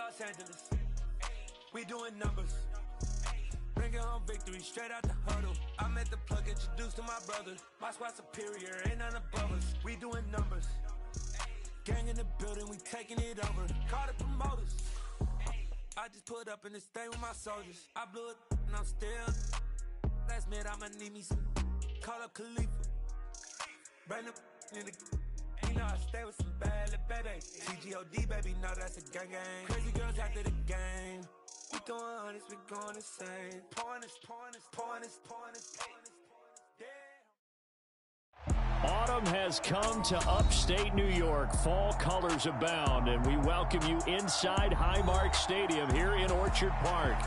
Los Angeles. We doing numbers. Bringing home victory straight out the huddle. I met the plug, introduced to my brother. My squad superior, ain't none above us. We doing numbers. Gang in the building, we taking it over. Call the promoters. I just put up in this thing with my soldiers. I blew it and I'm still. Last minute I'ma need me some. Call up Khalifa. Bring up in the. You know I stay with some bad little babies. CGOD, baby, know that's a gang gang. Crazy girls after the game. We throwing hundreds, we going insane. Pouring this. Autumn has come to upstate New York. Fall colors abound, and we welcome you inside Highmark Stadium here in Orchard Park.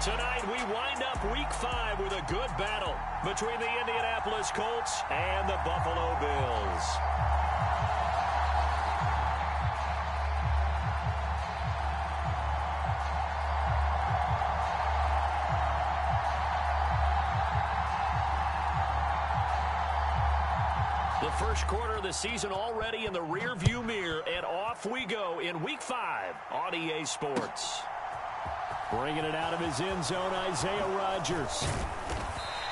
Tonight, we wind up Week 5 with a good battle between the Indianapolis Colts and the Buffalo Bills. The first quarter of the season already in the rearview mirror, and off we go in Week 5 on EA Sports. Bringing it out of his end zone, Isaiah Rodgers.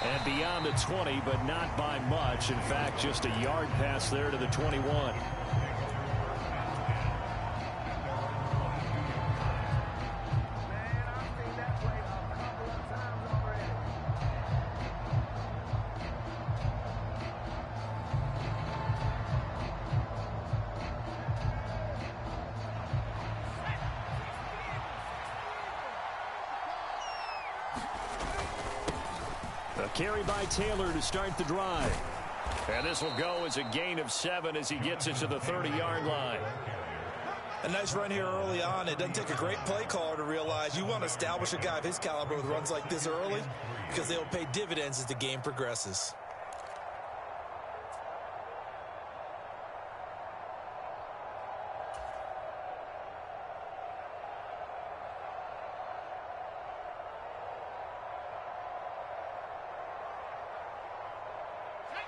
And beyond the 20, but not by much. In fact, just a yard pass there to the 21. A carry by Taylor to start the drive. And this will go as a gain of 7 as he gets it to the 30-yard line. A nice run here early on. It doesn't take a great play caller to realize you want to establish a guy of his caliber with runs like this early because they will pay dividends as the game progresses.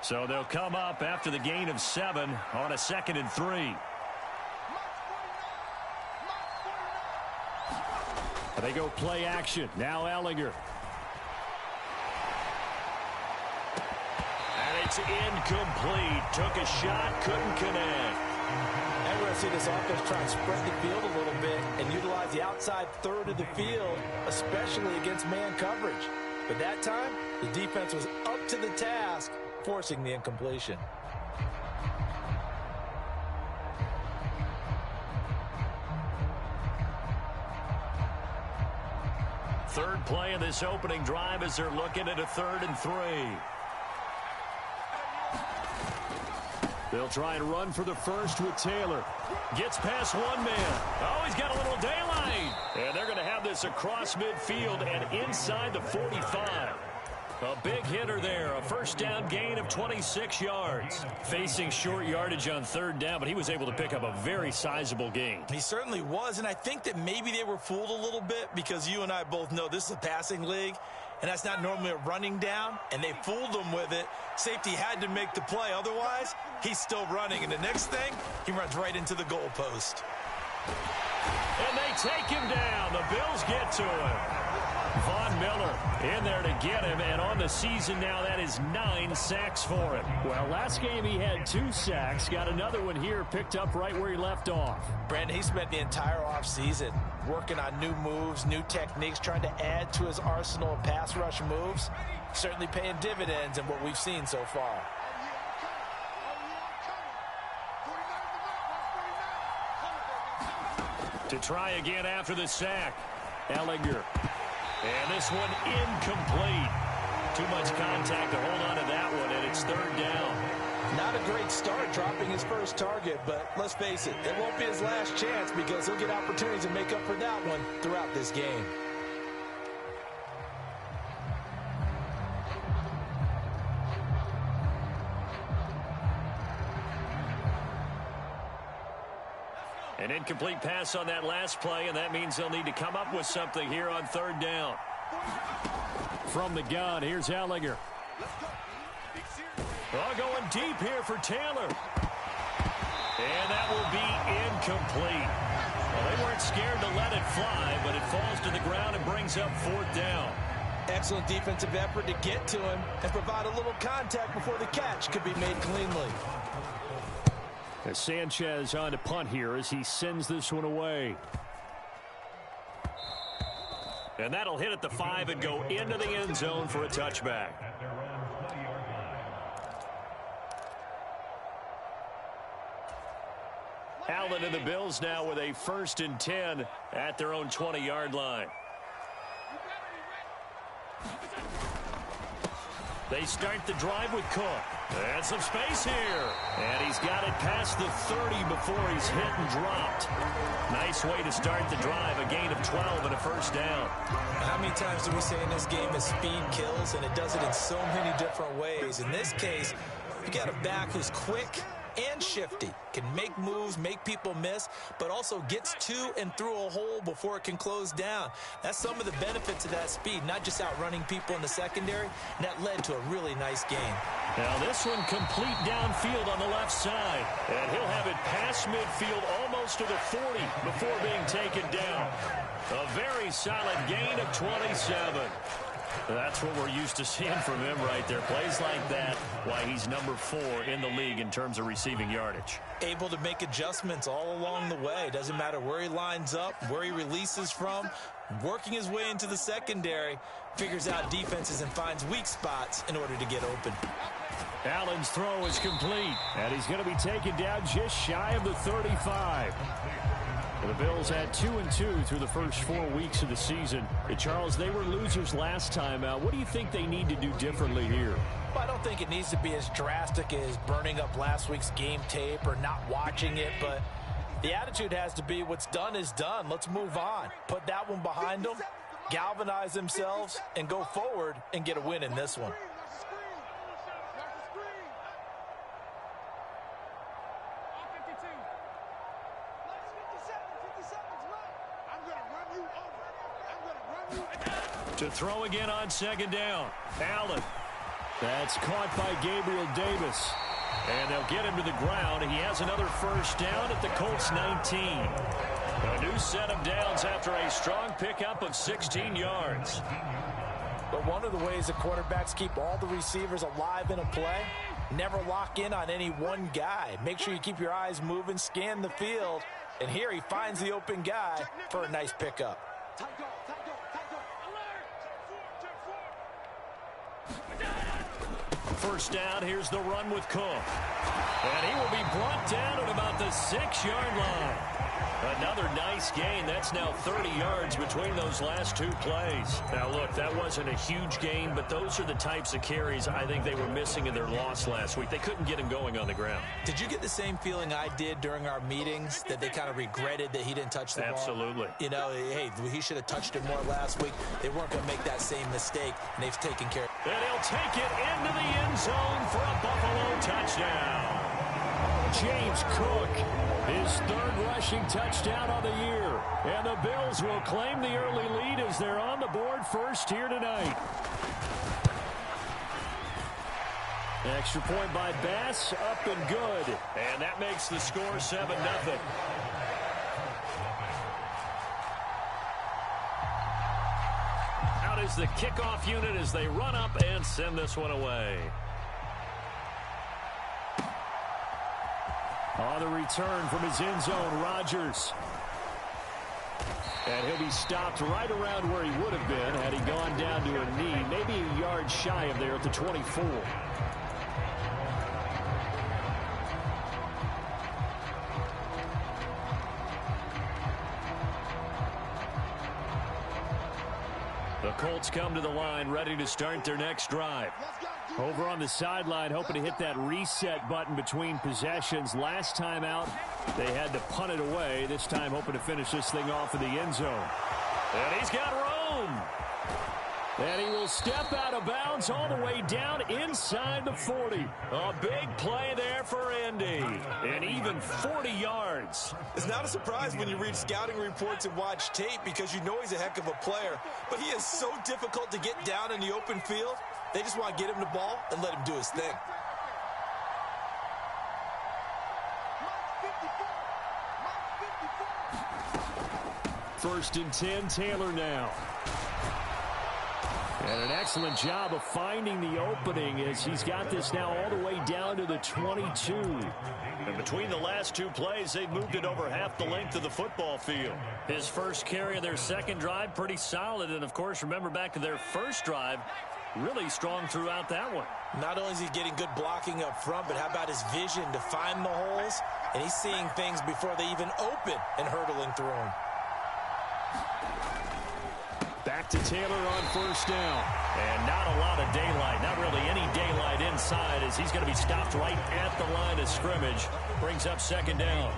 So they'll come up after the gain of 7 on a 2nd and 3. They go play action. Now Ellinger. And it's incomplete. Took a shot, couldn't connect. And we're going to see this offense try and spread the field a little bit and utilize the outside third of the field, especially against man coverage. But that time, the defense was up to the task, forcing the incompletion. Third play of this opening drive as they're looking at a 3rd and 3. They'll try and run for the first with Taylor. Gets past one man. Oh, he's got a little daylight. And they're going to have this across midfield and inside the 45. A big hitter there, a first down gain of 26 yards. Facing short yardage on 3rd down, but he was able to pick up a very sizable gain. He certainly was, and I think that maybe they were fooled a little bit because you and I both know this is a passing league, and that's not normally a running down, and they fooled him with it. Safety had to make the play. Otherwise, he's still running, and the next thing, he runs right into the goalpost. And they take him down. The Bills get to him. Von Miller in there to get him, and on the season now, that is 9 sacks for him. Well, last game he had 2 sacks, got another one here, picked up right where he left off. Brandon, he spent the entire offseason working on new moves, new techniques, trying to add to his arsenal of pass rush moves. Certainly paying dividends in what we've seen so far. To try again after the sack, Ellinger. And this one incomplete. Too much contact to hold on to that one, and it's 3rd down. Not a great start dropping his first target, but let's face it, it won't be his last chance because he'll get opportunities to make up for that one throughout this game. An incomplete pass on that last play, and that means they'll need to come up with something here on 3rd down. From the gun, here's Ellinger. Oh, going deep here for Taylor. And that will be incomplete. Well, they were weren't scared to let it fly, but it falls to the ground and brings up 4th down. Excellent defensive effort to get to him and provide a little contact before the catch could be made cleanly. As Sanchez on to punt here as he sends this one away. And that'll hit at the 5 and go into the end zone for a touchback. Allen and the Bills now with a 1st and 10 at their own 20-yard line. They start the drive with Cook. And some space here. And he's got it past the 30 before he's hit and dropped. Nice way to start the drive. A gain of 12 and a 1st down. How many times do we say in this game that speed kills, and it does it in so many different ways? In this case, you got a back who's quick and shifty, can make moves, make people miss, but also gets to and through a hole before it can close down. That's some of the benefits of that speed, not just outrunning people in the secondary, and that led to a really nice game. Now this one complete downfield on the left side, and he'll have it past midfield almost to the 40 before being taken down. A very solid gain of 27. That's what we're used to seeing from him right there. Plays like that, why he's number 4 in the league in terms of receiving yardage. Able to make adjustments all along the way. Doesn't matter where he lines up, where he releases from, working his way into the secondary, figures out defenses and finds weak spots in order to get open. Allen's throw is complete, and he's going to be taken down just shy of the 35. The Bills had 2-2 through the first 4 weeks of the season. Charles, they were losers last time out. What do you think they need to do differently here? Well, I don't think it needs to be as drastic as burning up last week's game tape or not watching it, but the attitude has to be what's done is done. Let's move on. Put that one behind them, galvanize themselves, and go forward and get a win in this one. To throw again on 2nd down. Allen. That's caught by Gabriel Davis. And they'll get him to the ground. He has another 1st down at the Colts 19. A new set of downs after a strong pickup of 16 yards. But one of the ways the quarterbacks keep all the receivers alive in a play, never lock in on any one guy. Make sure you keep your eyes moving, scan the field. And here he finds the open guy for a nice pickup. 1st down, here's the run with Cook. And he will be brought down at about the 6-yard line. Another nice gain. That's now 30 yards between those last 2 plays. Now, look, that wasn't a huge gain, but those are the types of carries I think they were missing in their loss last week. They couldn't get him going on the ground. Did you get the same feeling I did during our meetings, that they kind of regretted that he didn't touch the ball? Absolutely. You know, hey, he should have touched it more last week. They weren't going to make that same mistake, and they've taken care of it. And he'll take it into the end zone for a Buffalo touchdown. James Cook, his 3rd rushing touchdown on the year. And the Bills will claim the early lead as they're on the board first here tonight. Extra point by Bass, up and good. And that makes the score 7-0. Out is the kickoff unit as they run up and send this one away. On the return from his end zone, Rodgers. And he'll be stopped right around where he would have been had he gone down to a knee, maybe a yard shy of there at the 24. The Colts come to the line, ready to start their next drive. Over on the sideline, hoping to hit that reset button between possessions. Last time out, they had to punt it away. This time, hoping to finish this thing off in the end zone. And he's got room. And he will step out of bounds all the way down inside the 40. A big play there for Indy. And even 40 yards. It's not a surprise when you read scouting reports and watch tape, because you know he's a heck of a player. But he is so difficult to get down in the open field. They just want to get him the ball and let him do his thing. first and 10. Taylor now. And an excellent job of finding the opening as he's got this now all the way down to the 22. And between the last two plays, they've moved it over half the length of the football field. His first carry of their second drive, pretty solid. And, of course, remember back to their first drive, really strong throughout that one. Not only is he getting good blocking up front, but how about his vision to find the holes? And he's seeing things before they even open and hurdling through them. Back to Taylor on first down. And not a lot of daylight. Not really any daylight inside as he's going to be stopped right at the line of scrimmage. Brings up second down.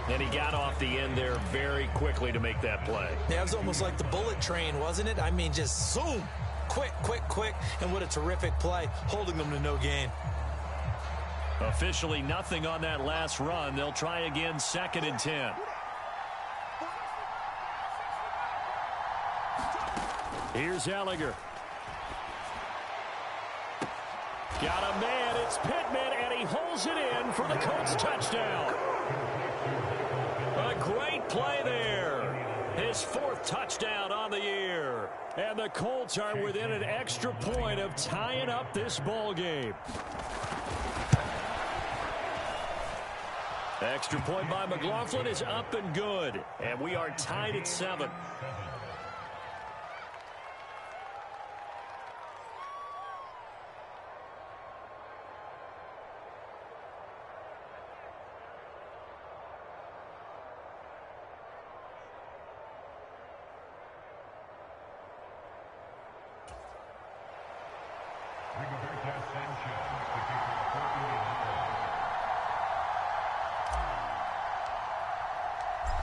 And he got off the end there very quickly to make that play. Yeah, it was almost like the bullet train, wasn't it? I mean, just zoom. Quick, quick, quick. And what a terrific play, holding them to no gain. Officially nothing on that last run. They'll try again, second and 10. Here's Ellinger. Got a man. It's Pittman, and he holds it in for the Colts touchdown. A great play there. His fourth touchdown on the year. And the Colts are within an extra point of tying up this ball game. Extra point by McLaughlin is up and good. And we are tied at 7.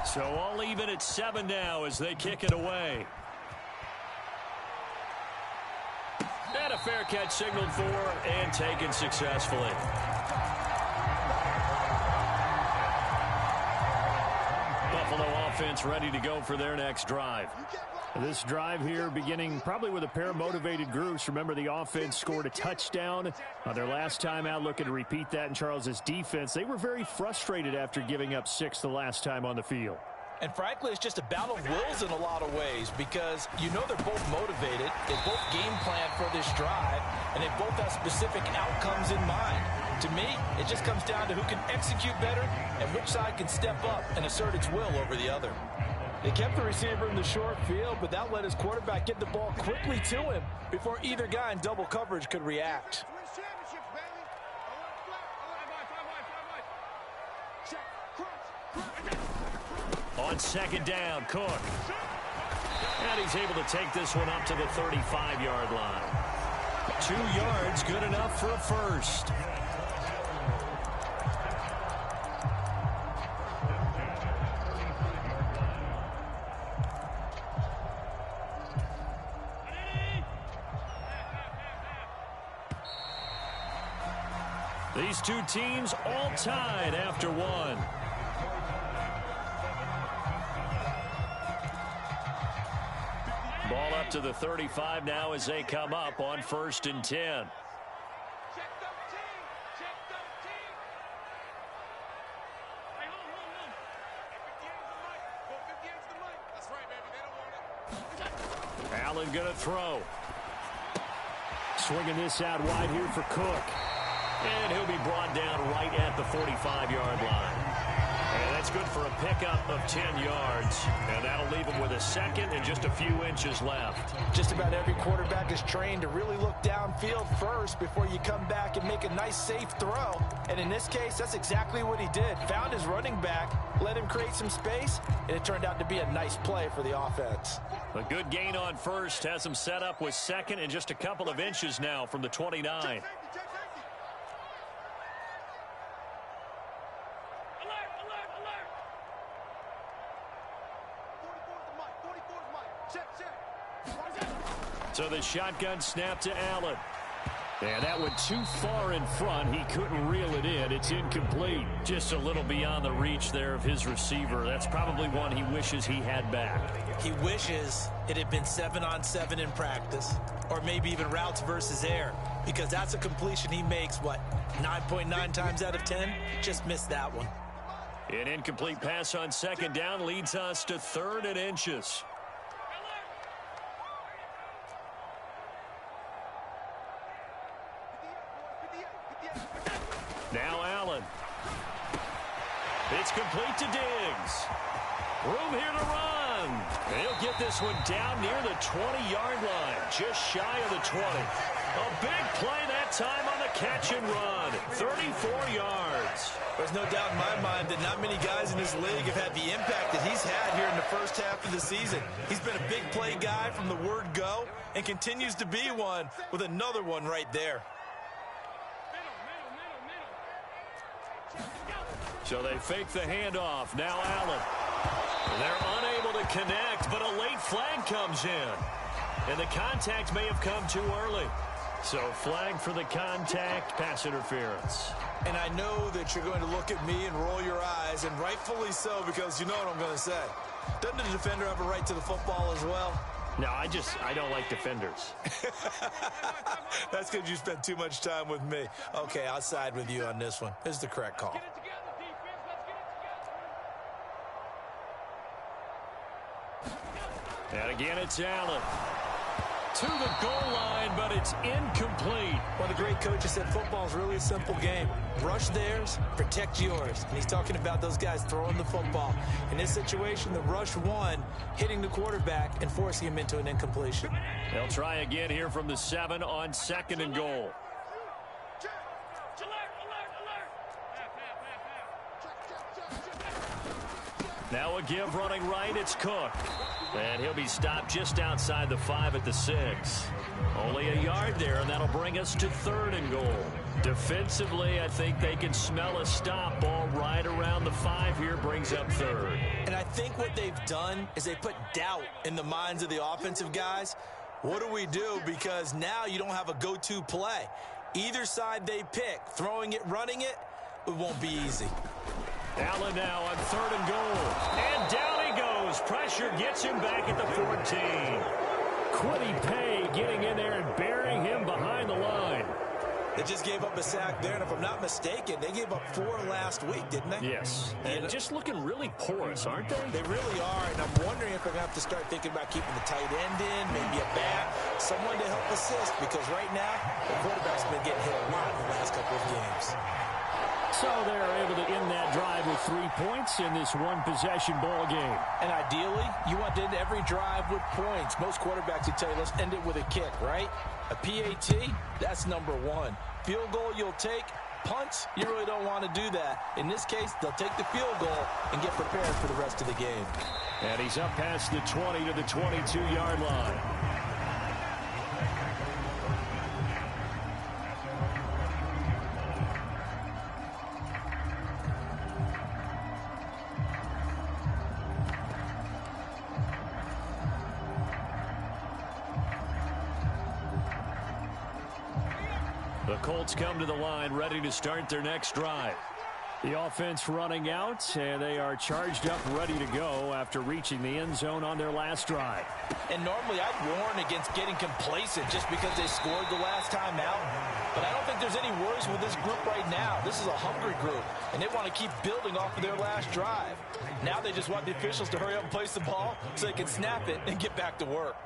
So all even at 7 now as they kick it away. And a fair catch signaled for and taken successfully. Buffalo offense ready to go for their next drive. This drive here beginning probably with a pair of motivated groups. Remember, the offense scored a touchdown on their last time out, looking to repeat that in Charles's defense. They were very frustrated after giving up 6 the last time on the field. And frankly, it's just a battle of wills in a lot of ways because you know they're both motivated. They both game plan for this drive, and they both have specific outcomes in mind. To me, it just comes down to who can execute better and which side can step up and assert its will over the other. They kept the receiver in the short field, but that let his quarterback get the ball quickly to him before either guy in double coverage could react. On second down, Cook. And he's able to take this one up to the 35-yard line. 2 yards, good enough for a first. These two teams all tied after one. Ball up to the 35 now as they come up on first and 10. Allen going to throw. Swinging this out wide here for Cook. And he'll be brought down right at the 45-yard line. And that's good for a pickup of 10 yards. And that'll leave him with a second and just a few inches left. Just about every quarterback is trained to really look downfield first before you come back and make a nice, safe throw. And in this case, that's exactly what he did. Found his running back, let him create some space, and it turned out to be a nice play for the offense. A good gain on first has him set up with second and just a couple of inches now from the 29. So the shotgun snap to Allen. And that went too far in front. He couldn't reel it in. It's incomplete. Just a little beyond the reach there of his receiver. That's probably one he wishes he had back. He wishes it had been 7-on-7 in practice. Or maybe even routes versus air. Because that's a completion he makes, what, 9.9 times out of 10? Just missed that one. An incomplete pass on second down leads us to 3rd and inches. Now Allen. It's complete to Diggs. Room here to run. He'll get this one down near the 20-yard line, just shy of the 20. A big play that time on the catch and run. 34 yards. There's no doubt in my mind that not many guys in this league have had the impact that he's had here in the first half of the season. He's been a big play guy from the word go and continues to be one with another one right there. So they fake the handoff. Now Allen. They're unable to connect, but a late flag comes in. And the contact may have come too early. So flag for the contact, pass interference. And I know that you're going to look at me and roll your eyes, and rightfully so, because you know what I'm going to say. Doesn't the defender have a right to the football as well? No, I don't like defenders. That's because you spent too much time with me. Okay, I'll side with you on this one. This is the correct call. And again, it's Allen. To the goal line, but it's incomplete. One of the great coaches said football is really a simple game. Rush theirs, protect yours. And he's talking about those guys throwing the football. In this situation, the rush won, hitting the quarterback and forcing him into an incompletion. They'll try again here from the 7 on 2nd and goal. Now a give running right, it's Cook. And he'll be stopped just outside the 5 at the 6. Only a yard there, and that'll bring us to 3rd and goal. Defensively, I think they can smell a stop. Ball right around the 5 here, brings up 3rd. And I think what they've done is they put doubt in the minds of the offensive guys. What do we do? Because now you don't have a go-to play. Either side they pick, throwing it, running it, it won't be easy. Allen now on 3rd and goal. And down he goes. Pressure gets him back at the 14. Quiddy Pay getting in there and burying him behind the line. They just gave up a sack there, and if I'm not mistaken, they gave up 4 last week, didn't they? Yes. And just looking really porous, aren't they? They really are, and I'm wondering if they're going to have to start thinking about keeping the tight end in, maybe a back, someone to help assist, because right now, the quarterback's been getting hit a lot in the last couple of games. So they're able to end that drive with 3 points in this one-possession ball game. And ideally, you want to end every drive with points. Most quarterbacks would tell you, let's end it with a kick, right? A PAT, that's number 1. Field goal you'll take. Punts, you really don't want to do that. In this case, they'll take the field goal and get prepared for the rest of the game. And he's up past the 20 to the 22-yard line. The Colts come to the line ready to start their next drive. The offense running out, and they are charged up, ready to go after reaching the end zone on their last drive. And normally I'd warn against getting complacent just because they scored the last time out. But I don't think there's any worries with this group right now. This is a hungry group, and they want to keep building off of their last drive. Now they just want the officials to hurry up and place the ball so they can snap it and get back to work.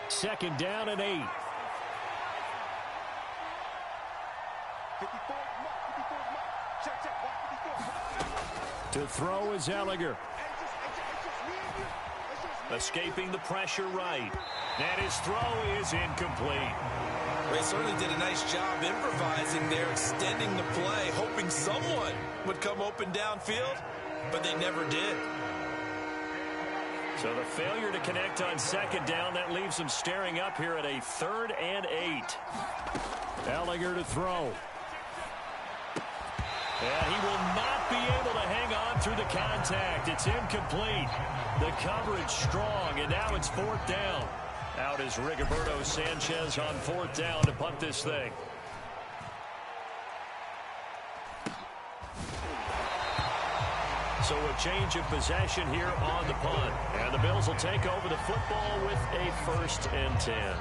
2nd down and 8. To throw is Ellinger. Escaping the pressure right. And his throw is incomplete. They certainly did a nice job improvising there, extending the play, hoping someone would come open downfield, but they never did. So the failure to connect on 2nd down, that leaves them staring up here at a 3rd and 8. Ellinger to throw. And he will not be able to hang on through the contact. It's incomplete. The coverage strong, and now it's 4th down. Out is Rigoberto Sanchez on 4th down to punt this thing. So a change of possession here on the punt. And the Bills will take over the football with a 1st and 10.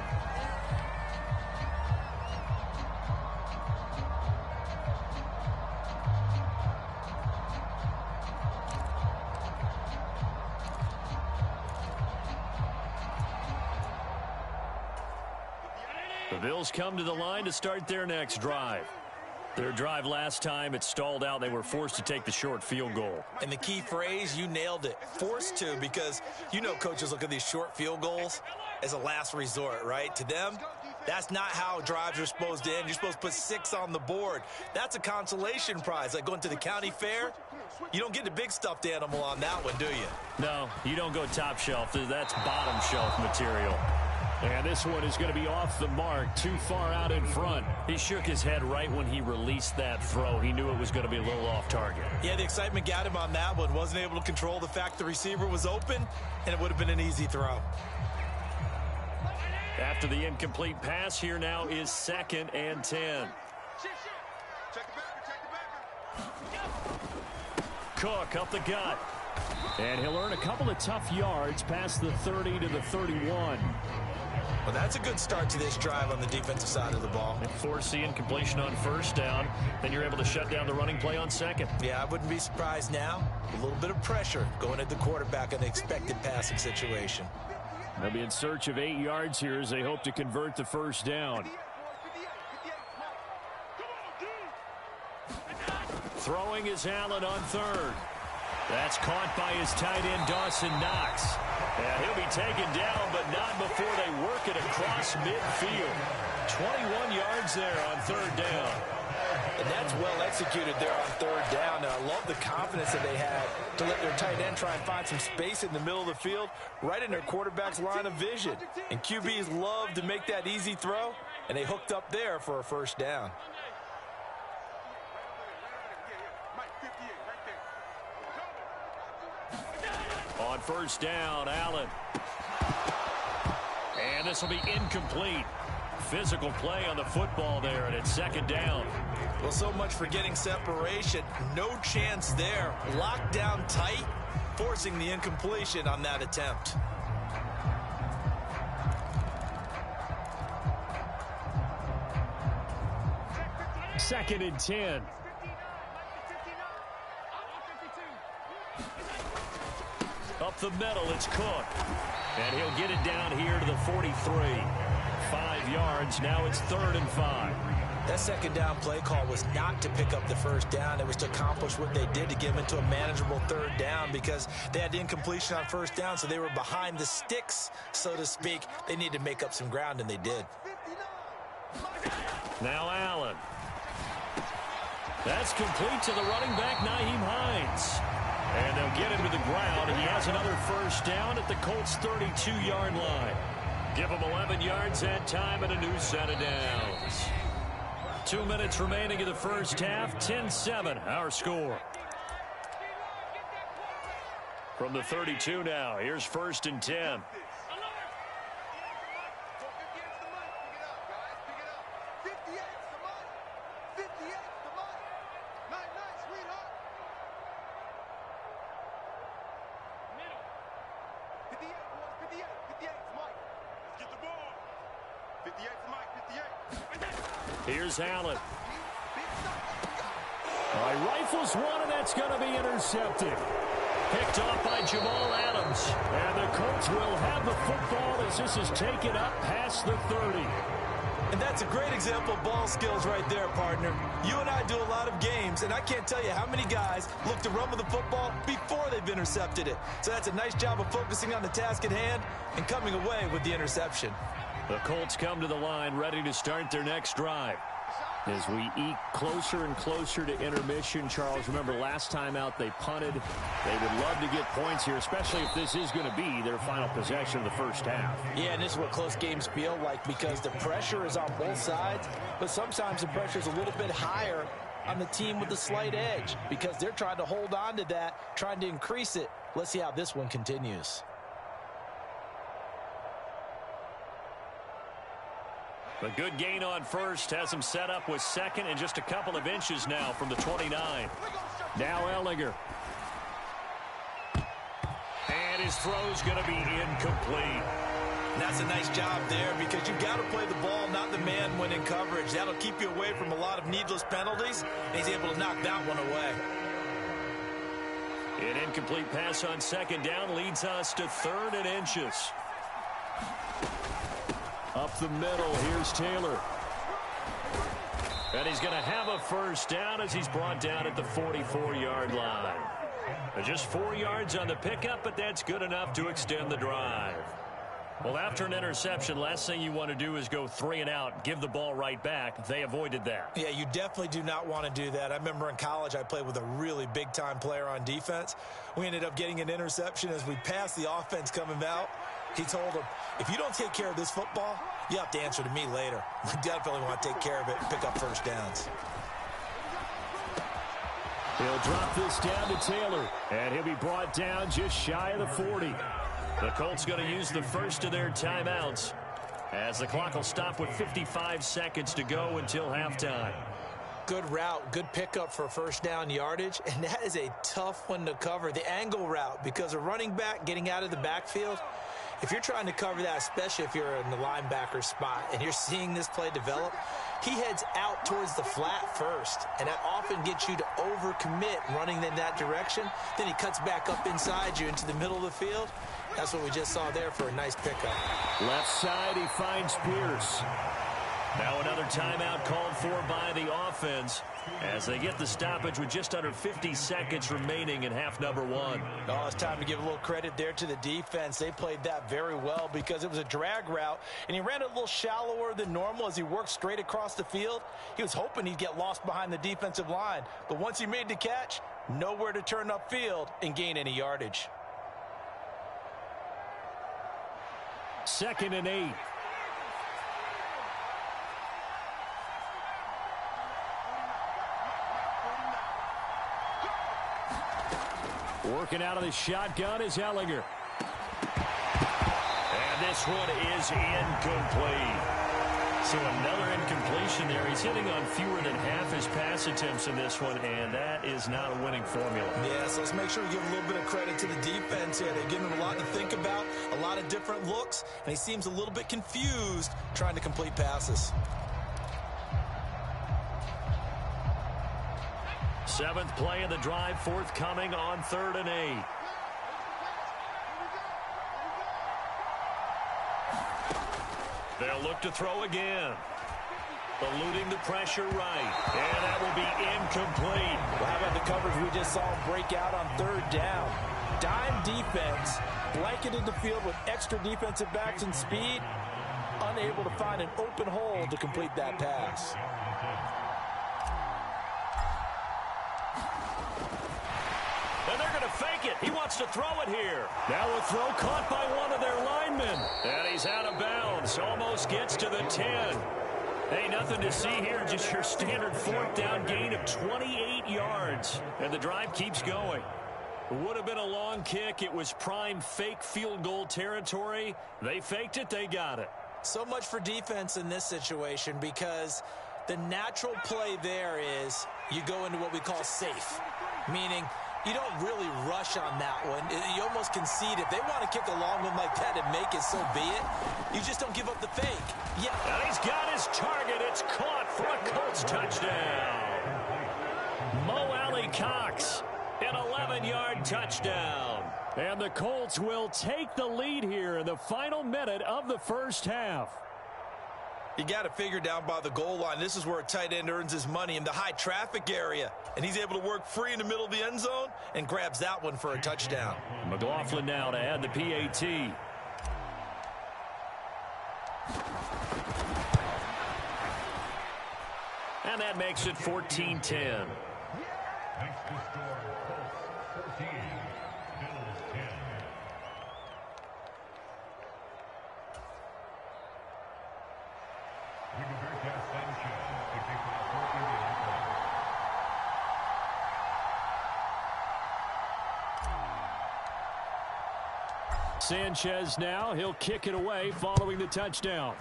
The Bills come to the line to start their next drive. Their drive last time, it stalled out. They were forced to take the short field goal. And the key phrase, you nailed it, forced to, because you know coaches look at these short field goals as a last resort, right? To them, that's not how drives are supposed to end. You're supposed to put 6 on the board. That's a consolation prize, like going to the county fair. You don't get the big stuffed animal on that one, do you? No, you don't go top shelf. That's bottom shelf material. And this one is going to be off the mark, too far out in front. He shook his head right when he released that throw. He knew it was going to be a little off target. Yeah, the excitement got him on that one. Wasn't able to control the fact the receiver was open, and it would have been an easy throw. After the incomplete pass, here now is 2nd and 10. Cook up the gut. And he'll earn a couple of tough yards past the 30 to the 31. Well, that's a good start to this drive on the defensive side of the ball. And force the incompletion on first down. Then you're able to shut down the running play on second. Yeah, I wouldn't be surprised now. A little bit of pressure going at the quarterback in the expected passing situation. They'll be in search of 8 yards here as they hope to convert the first down. Throwing is Allen on 3rd. That's caught by his tight end, Dawson Knox. And he'll be taken down, but not before they work it across midfield. 21 yards there on 3rd down. And that's well executed there on 3rd down. Now, I love the confidence that they had to let their tight end try and find some space in the middle of the field, right in their quarterback's line of vision. And QBs love to make that easy throw, and they hooked up there for a first down. On first down, Allen. And this will be incomplete. Physical play on the football there, and it's 2nd down. Well, so much for getting separation. No chance there. Locked down tight, forcing the incompletion on that attempt. Second and 10. Up the middle, it's Cook. And he'll get it down here to the 43. 5 yards, now it's 3rd and 5. That 2nd down play call was not to pick up the first down. It was to accomplish what they did to get them into a manageable 3rd down because they had the incompletion on first down, so they were behind the sticks, so to speak. They needed to make up some ground, and they did. Now Allen. That's complete to the running back, Nyheim Hines. And they'll get him to the ground, and he has another first down at the Colts' 32-yard line. Give him 11 yards that time and a new set of downs. 2 minutes remaining in the first half, 10-7, our score. From the 32 now, here's 1st and 10. Here's Allen. All right, rifles one, and that's going to be intercepted. Picked off by Jamal Adams. And the Colts will have the football as this is taken up past the 30. And that's a great example of ball skills right there, partner. You and I do a lot of games, and I can't tell you how many guys look to run with the football before they've intercepted it. So that's a nice job of focusing on the task at hand and coming away with the interception. The Colts come to the line ready to start their next drive. As we eke closer and closer to intermission, Charles, remember last time out they punted. They would love to get points here, especially if this is going to be their final possession of the first half. Yeah, and this is what close games feel like because the pressure is on both sides, but sometimes the pressure is a little bit higher on the team with the slight edge because they're trying to hold on to that, trying to increase it. Let's see how this one continues. A good gain on first has him set up with 2nd and just a couple of inches now from the 29. Now Ellinger. And his throw's going to be incomplete. And that's a nice job there because you've got to play the ball, not the man when in coverage. That'll keep you away from a lot of needless penalties, and he's able to knock that one away. An incomplete pass on 2nd down leads us to 3rd and inches. Up the middle, here's Taylor. And he's going to have a first down as he's brought down at the 44-yard line. Just 4 yards on the pickup, but that's good enough to extend the drive. Well, after an interception, last thing you want to do is go 3 and out, give the ball right back. They avoided that. Yeah, you definitely do not want to do that. I remember in college I played with a really big-time player on defense. We ended up getting an interception as we passed the offense coming out. He told him, if you don't take care of this football, you have to answer to me later. We definitely want to take care of it and pick up first downs. He'll drop this down to Taylor, and he'll be brought down just shy of the 40. The Colts going to use the first of their timeouts as the clock will stop with 55 seconds to go until halftime. Good route, good pickup for first down yardage, and that is a tough one to cover. The angle route, because a running back getting out of the backfield, if you're trying to cover that, especially if you're in the linebacker spot and you're seeing this play develop, he heads out towards the flat first, and that often gets you to overcommit running in that direction. Then he cuts back up inside you into the middle of the field. That's what we just saw there for a nice pickup. Left side, he finds Pierce. Now another timeout called for by the offense as they get the stoppage with just under 50 seconds remaining in half number 1. Oh, it's time to give a little credit there to the defense. They played that very well because it was a drag route, and he ran it a little shallower than normal as he worked straight across the field. He was hoping he'd get lost behind the defensive line, but once he made the catch, nowhere to turn upfield and gain any yardage. 2nd and 8. Working out of the shotgun is Ellinger. And this one is incomplete. So another incompletion there. He's hitting on fewer than half his pass attempts in this one, and that is not a winning formula. Yeah, so let's make sure we give a little bit of credit to the defense here. They're giving him a lot to think about, a lot of different looks, and he seems a little bit confused trying to complete passes. 7th play of the drive forthcoming on 3rd and 8. They'll look to throw again. Eluding the pressure right. And that will be incomplete. Well, how about the coverage we just saw him break out on 3rd down? Dime defense, blanketed the field with extra defensive backs and speed, unable to find an open hole to complete that pass. And they're going to fake it. He wants to throw it here. Now a throw caught by one of their linemen. And he's out of bounds. Almost gets to the 10. Hey, nothing to see here. Just your standard 4th down gain of 28 yards. And the drive keeps going. Would have been a long kick. It was prime fake field goal territory. They faked it. They got it. So much for defense in this situation because the natural play there is you go into what we call safe, meaning you don't really rush on that one. You almost concede. If they want to kick a long one like that and make it, so be it. You just don't give up the fake. Yeah. And he's got his target. It's caught for a Colts touchdown. Mo Alley Cox, an 11-yard touchdown. And the Colts will take the lead here in the final minute of the first half. You got to figure down by the goal line. This is where a tight end earns his money in the high traffic area. And he's able to work free in the middle of the end zone and grabs that one for a touchdown. McLaughlin now to add the PAT. And that makes it 14-10. Sanchez now, he'll kick it away following the touchdown.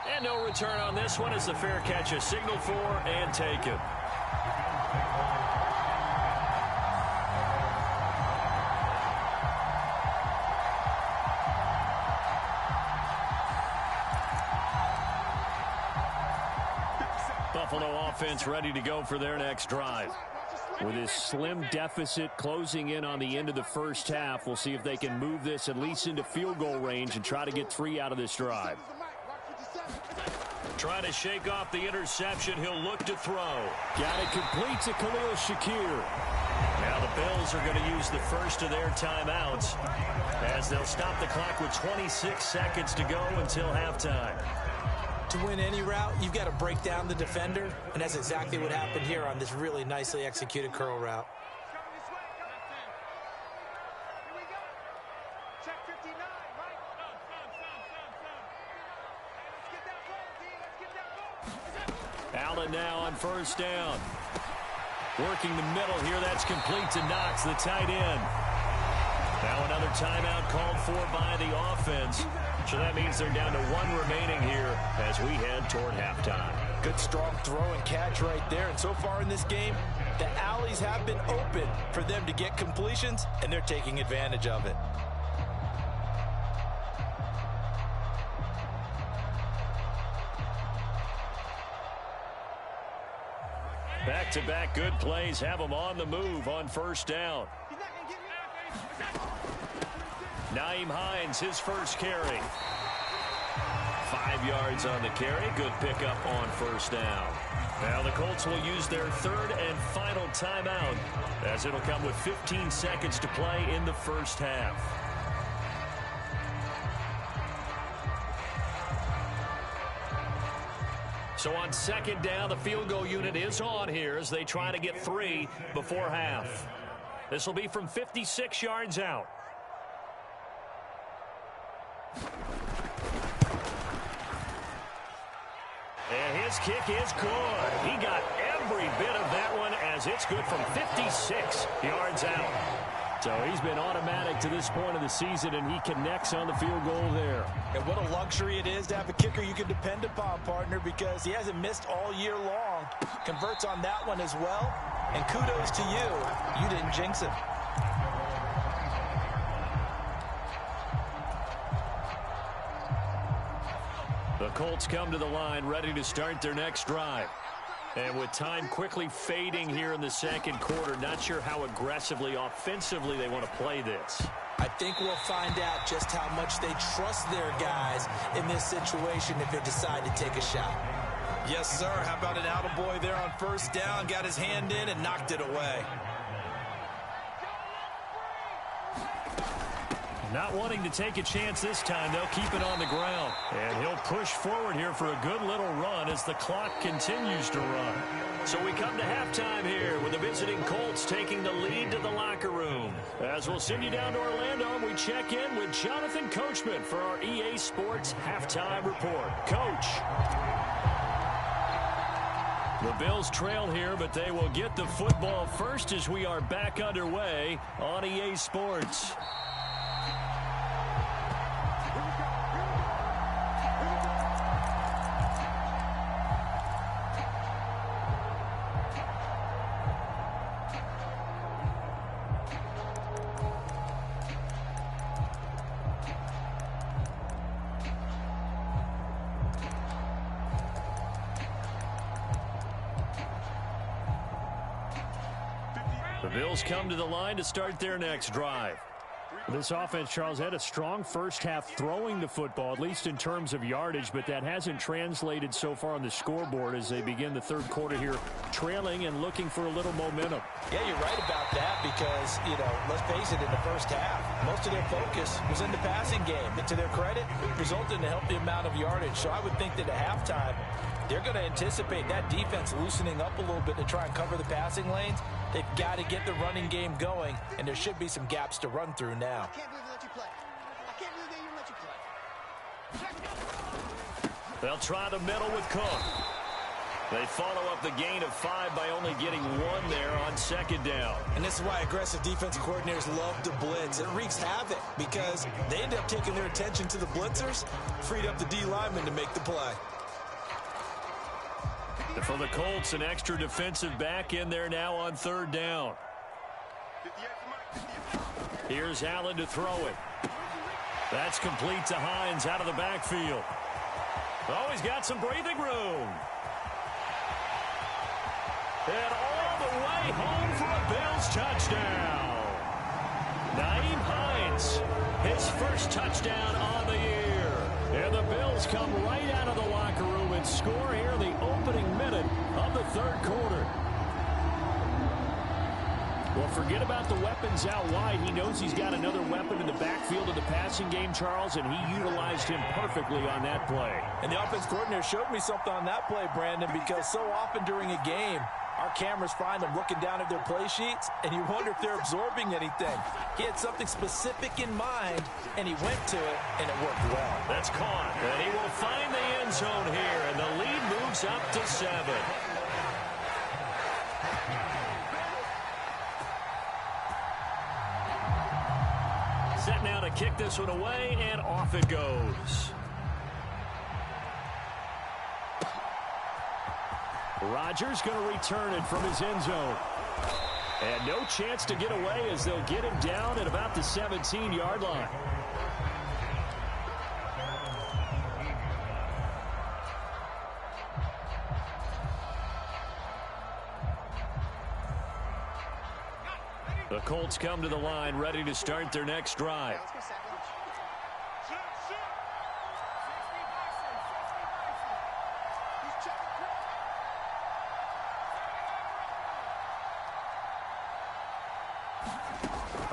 And no return on this one as the fair catch is signaled for and taken. Buffalo offense ready to go for their next drive. With this slim deficit closing in on the end of the first half, we'll see if they can move this at least into field goal range and try to get 3 out of this drive. Trying to shake off the interception. He'll look to throw. Got it complete to Khalil Shakir. Now the Bills are going to use the first of their timeouts as they'll stop the clock with 26 seconds to go until halftime. To win any route, you've got to break down the defender, and that's exactly what happened here on this really nicely executed curl route. Allen now on first down. Working the middle here. That's complete to Knox, the tight end. Now another timeout called for by the offense. So that means they're down to 1 remaining here as we head toward halftime. Good strong throw and catch right there. And so far in this game, the alleys have been open for them to get completions, and they're taking advantage of it. Back-to-back good plays have them on the move on first down. Nyheim Hines, his first carry. 5 yards on the carry. Good pickup on first down. Now the Colts will use their 3rd and final timeout as it'll come with 15 seconds to play in the first half. So on second down, the field goal unit is on here as they try to get 3 before half. This will be from 56 yards out. And his kick is good. He got every bit of that one as it's good from 56 yards out. So he's been automatic to this point of the season, and he connects on the field goal there. And what a luxury it is to have a kicker you can depend upon, partner, because he hasn't missed all year long. Converts on that one as well. And kudos to you. You didn't jinx him. The Colts come to the line ready to start their next drive. And with time quickly fading here in the second quarter, not sure how aggressively, offensively they want to play this. I think we'll find out just how much they trust their guys in this situation if they decide to take a shot. Yes, sir. How about an attaboy there on first down? Got his hand in and knocked it away. Not wanting to take a chance this time, they'll keep it on the ground. And he'll push forward here for a good little run as the clock continues to run. So we come to halftime here with the visiting Colts taking the lead to the locker room. As we'll send you down to Orlando, we check in with Jonathan Coachman for our EA Sports Halftime Report. Coach. The Bills trail here, but they will get the football first as we are back underway on EA Sports. The Bills come to the line to start their next drive. This offense, Charles, had a strong first half throwing the football, at least in terms of yardage, but that hasn't translated so far on the scoreboard as they begin the third quarter here, trailing and looking for a little momentum. Yeah, you're right about that because, let's face it, in the first half, most of their focus was in the passing game. And to their credit, it resulted in a healthy amount of yardage. So I would think that at halftime, they're going to anticipate that defense loosening up a little bit to try and cover the passing lanes. They've got to get the running game going, and there should be some gaps to run through now. I can't believe they let you play. I can't believe they even let you play. They'll try the middle with Cook. They follow up the gain of 5 by only getting 1 there on second down. And this is why aggressive defensive coordinators love to blitz. It wreaks havoc because they end up taking their attention to the blitzers, freed up the D lineman to make the play. For the Colts, an extra defensive back in there now on third down. Here's Allen to throw it. That's complete to Hines out of the backfield. Oh, he's got some breathing room. And all the way home for a Bills touchdown. Nyheim Hines, his first touchdown on the year. And the Bills come right out of the locker room and score here in the opening minute of the third quarter. Well, forget about the weapons out wide. He knows he's got another weapon in the backfield of the passing game, Charles, and he utilized him perfectly on that play. And the offense coordinator showed me something on that play, Brandon, because so often during a game, our cameras find them looking down at their play sheets, and you wonder if they're absorbing anything. He had something specific in mind, and he went to it, and it worked well. That's caught, and he will find the end zone here, and the lead moves up to 7. Set now to kick this one away, and off it goes. Rodgers going to return it from his end zone. And no chance to get away as they'll get him down at about the 17-yard line. The Colts come to the line ready to start their next drive.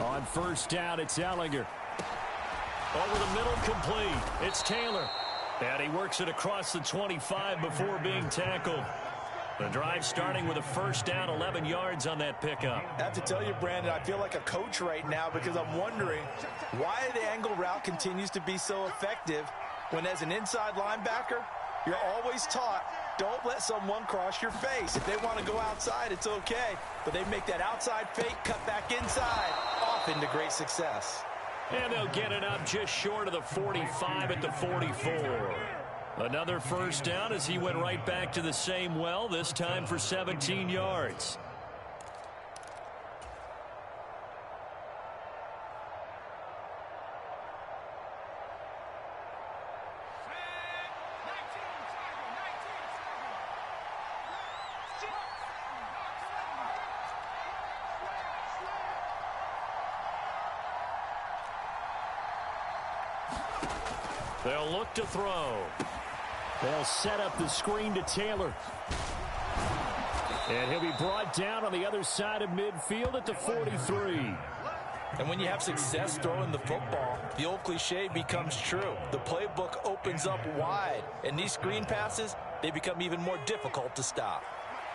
On first down, it's Ellinger. Over the middle, complete. It's Taylor. And he works it across the 25 before being tackled. The drive starting with a first down, 11 yards on that pickup. I have to tell you, Brandon, I feel like a coach right now because I'm wondering why the angle route continues to be so effective when as an inside linebacker, you're always taught, don't let someone cross your face. If they want to go outside, it's okay. But they make that outside fake, cut back inside, off into great success. And they'll get it up just short of the 45 at the 44. Another first down as he went right back to the same well, this time for 17 yards. They'll look to throw. They'll set up the screen to Taylor. And he'll be brought down on the other side of midfield at the 43. And when you have success throwing the football, the old cliche becomes true. The playbook opens up wide. And these screen passes, they become even more difficult to stop.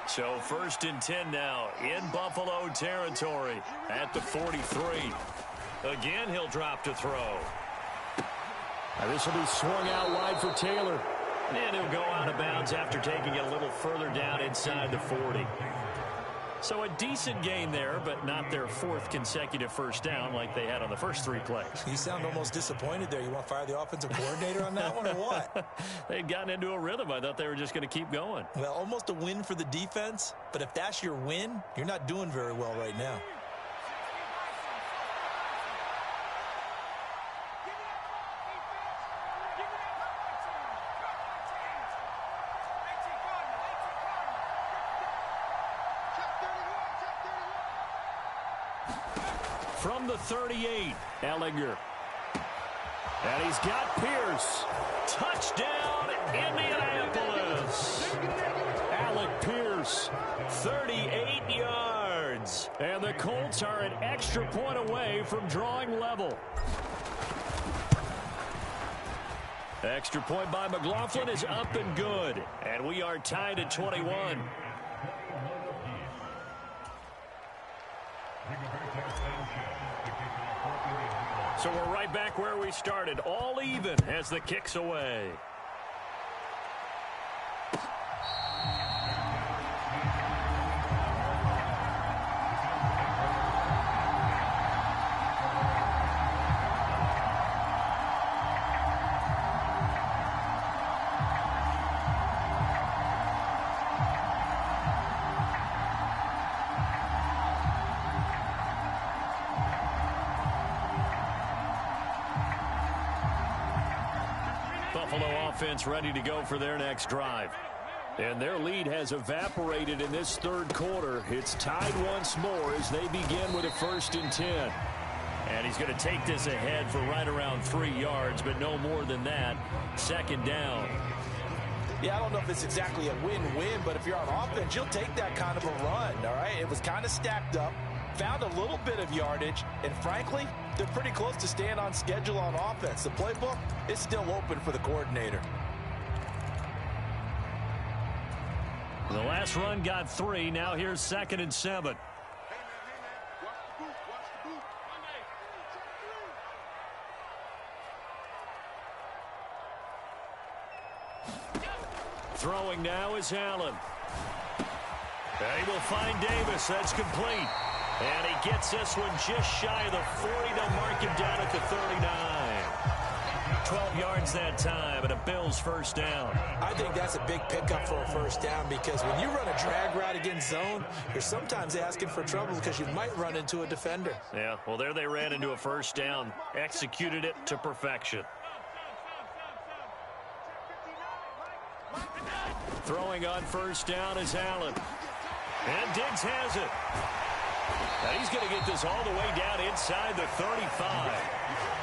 So 1st and 10 now in Buffalo territory at the 43. Again, he'll drop to throw. This will be swung out wide for Taylor. And he'll go out of bounds after taking it a little further down inside the 40. So a decent gain there, but not their 4th consecutive first down like they had on the first 3 plays. You sound almost disappointed there. You want to fire the offensive coordinator on that one or what? They'd gotten into a rhythm. I thought they were just going to keep going. Well, almost a win for the defense. But if that's your win, you're not doing very well right now. From the 38, Ellinger. And he's got Pierce. Touchdown, Indianapolis. Alec Pierce, 38 yards. And the Colts are an extra point away from drawing level. Extra point by McLaughlin is up and good. And we are tied at 21. So we're right back where we started, all even as the kick's away. Buffalo offense ready to go for their next drive. And their lead has evaporated in this third quarter. It's tied once more as they begin with a 1st and 10. And he's going to take this ahead for right around 3 yards, but no more than that. 2nd down. Yeah, I don't know if it's exactly a win-win, but if you're on offense, you'll take that kind of a run, all right? It was kind of stacked up, found a little bit of yardage, and frankly, they're pretty close to staying on schedule on offense. The playbook is still open for the coordinator. The last run got 3. Now here's 2nd and 7. Throwing now is Allen. They will find Davis. That's complete. And he gets this one just shy of the 40. They'll mark him down at the 39. 12 yards that time, and a Bills 1st down. I think that's a big pickup for a 1st down because when you run a drag route against zone, you're sometimes asking for trouble because you might run into a defender. Yeah, well, there they ran into a 1st down. Executed it to perfection. Throwing on 1st down is Allen. And Diggs has it. And he's going to get this all the way down inside the 35.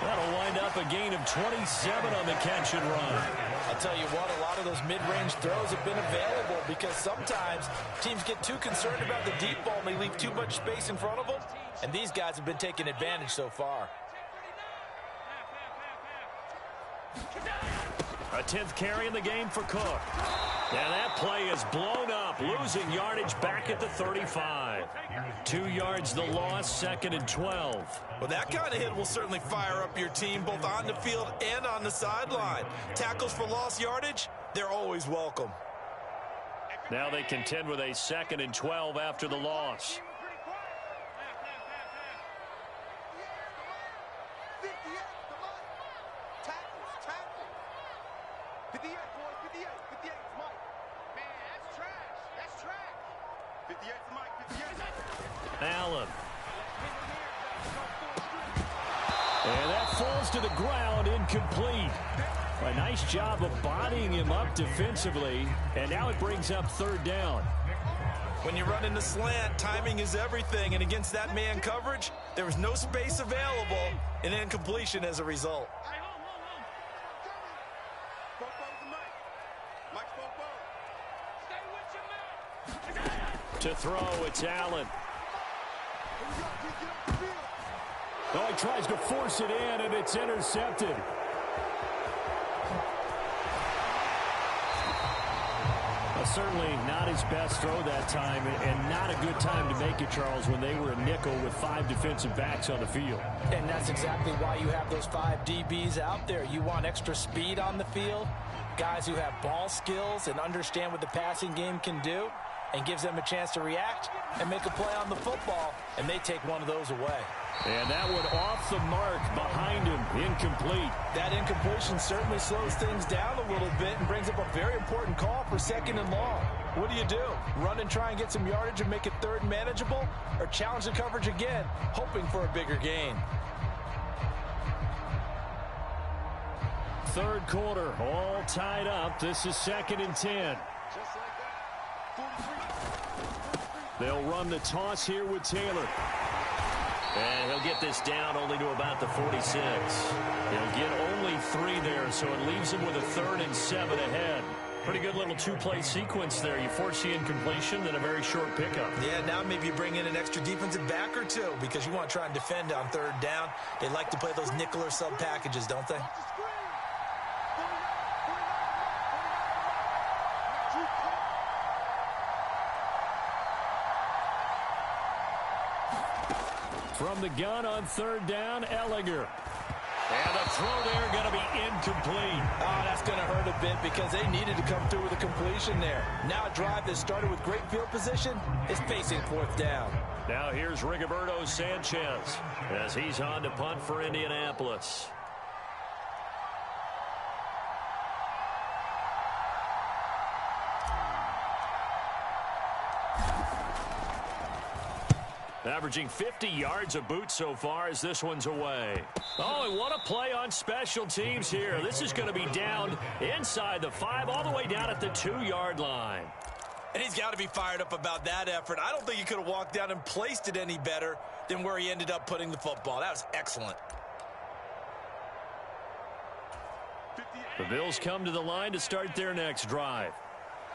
That'll wind up a gain of 27 on the catch and run. I'll tell you what, a lot of those mid-range throws have been available because sometimes teams get too concerned about the deep ball and they leave too much space in front of them. And these guys have been taking advantage so far. A 10th carry in the game for Cook. And that play is blown up, losing yardage back at the 35. 2 yards the loss, 2nd and 12. Well, that kind of hit will certainly fire up your team both on the field and on the sideline. Tackles for lost yardage, they're always welcome. Now they contend with a 2nd and 12 after the loss. Allen. And that falls to the ground, incomplete. A nice job of bodying him up defensively, and now it brings up 3rd down. When you run in the slant, timing is everything, and against that man coverage, there was no space available, and incompletion as a result. To throw, it's Allen. Oh, he tries to force it in, and it's intercepted. Well, certainly not his best throw that time, and not a good time to make it, Charles, when they were a nickel with 5 defensive backs on the field. And that's exactly why you have those 5 DBs out there. You want extra speed on the field, guys who have ball skills and understand what the passing game can do, and gives them a chance to react and make a play on the football, and they take one of those away. And that one off the mark behind him, incomplete. That incompletion certainly slows things down a little bit and brings up a very important call for 2nd and long. What do? Run and try and get some yardage and make it 3rd and manageable, or challenge the coverage again, hoping for a bigger gain? 3rd quarter, all tied up. This is 2nd and 10. They'll run the toss here with Taylor. And he'll get this down only to about the 46. He'll get only 3 there, so it leaves him with a 3rd and 7 ahead. Pretty good little 2-play sequence there. You force the incompletion, then a very short pickup. Yeah, now maybe you bring in an extra defensive back or 2 because you want to try and defend on 3rd down. They like to play those nickel or sub packages, don't they? From the gun on 3rd down, Ellinger. And the throw there going to be incomplete. Oh, that's going to hurt a bit because they needed to come through with a completion there. Now a drive that started with great field position is facing 4th down. Now here's Rigoberto Sanchez as he's on to punt for Indianapolis. averaging 50 yards a boot so far as this one's away. Oh, and what a play on special teams here. This is going to be down inside the 5, all the way down at the 2-yard line. And he's got to be fired up about that effort. I don't think he could have walked down and placed it any better than where he ended up putting the football. That was excellent. The Bills come to the line to start their next drive.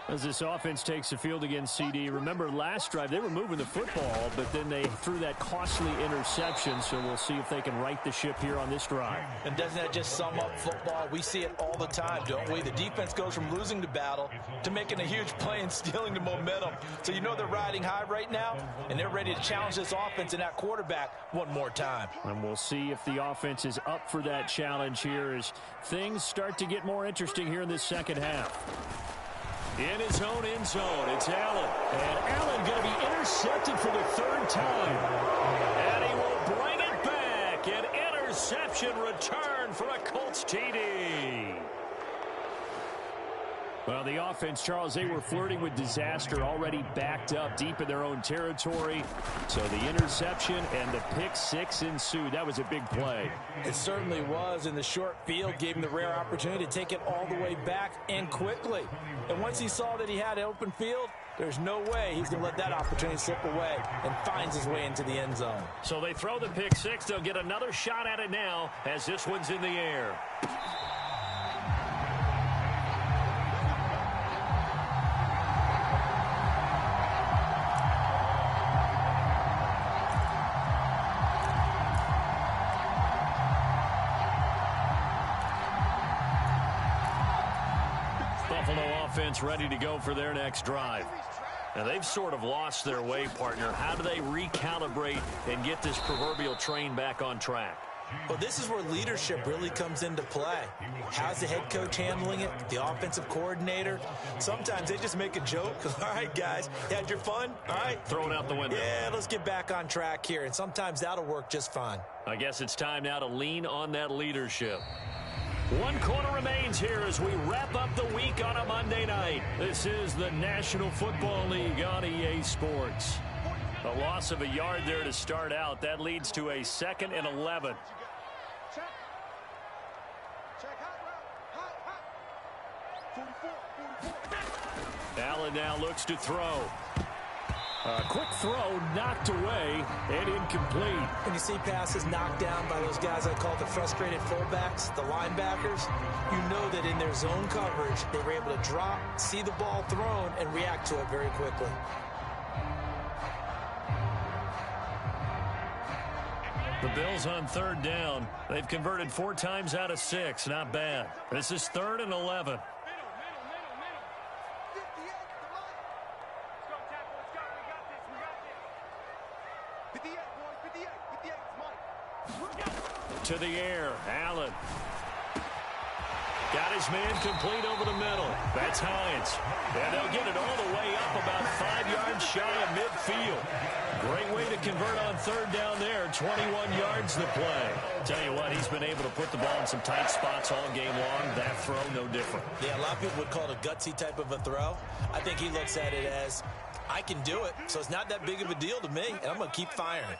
As this offense takes the field against CD, remember last drive they were moving the football, but then they threw that costly interception, so we'll see if they can right the ship here on this drive. And doesn't that just sum up football? We see it all the time, don't we? The defense goes from losing the battle to making a huge play and stealing the momentum. So you know they're riding high right now, and they're ready to challenge this offense and that quarterback one more time. And we'll see if the offense is up for that challenge here as things start to get more interesting here in this second half. In his own end zone, it's Allen. And Allen going to be intercepted for the 3rd time. And he will bring it back. An interception return for a Colts TD. Well, the offense, Charles, they were flirting with disaster, already backed up deep in their own territory. So the interception and the pick 6 ensued. That was a big play. It certainly was, and the short field gave him the rare opportunity to take it all the way back and quickly. And once he saw that he had an open field, there's no way he's going to let that opportunity slip away, and finds his way into the end zone. So they throw the pick 6. They'll get another shot at it now as this one's in the air. Offense ready to go for their next drive. Now they've sort of lost their way, partner. How do they recalibrate and get this proverbial train back on track? Well, this is where leadership really comes into play. How's the head coach handling it? The offensive coordinator? Sometimes they just make a joke. All right, guys, you had your fun? All right. Throw it out the window. Yeah, let's get back on track here. And sometimes that'll work just fine. I guess it's time now to lean on that leadership. 1 quarter remains here as we wrap up the week on a Monday night. This is the National Football League on EA Sports. A loss of a yard there to start out. That leads to a 2nd and 11. Allen now looks to throw. A quick throw knocked away and incomplete. When you see passes knocked down by those guys I call the frustrated fullbacks, the linebackers, you know that in their zone coverage, they were able to drop, see the ball thrown, and react to it very quickly. The Bills on 3rd down. They've converted 4 times out of 6. Not bad. This is 3rd and 11. To the air, Allen. Got his man complete over the middle. That's Hines. And they'll get it all the way up about 5 yards shy of midfield. Great way to convert on 3rd down there. 21 yards to play. Tell you what, he's been able to put the ball in some tight spots all game long. That throw, no different. Yeah, a lot of people would call it a gutsy type of a throw. I think he looks at it as, I can do it, so it's not that big of a deal to me, and I'm going to keep firing.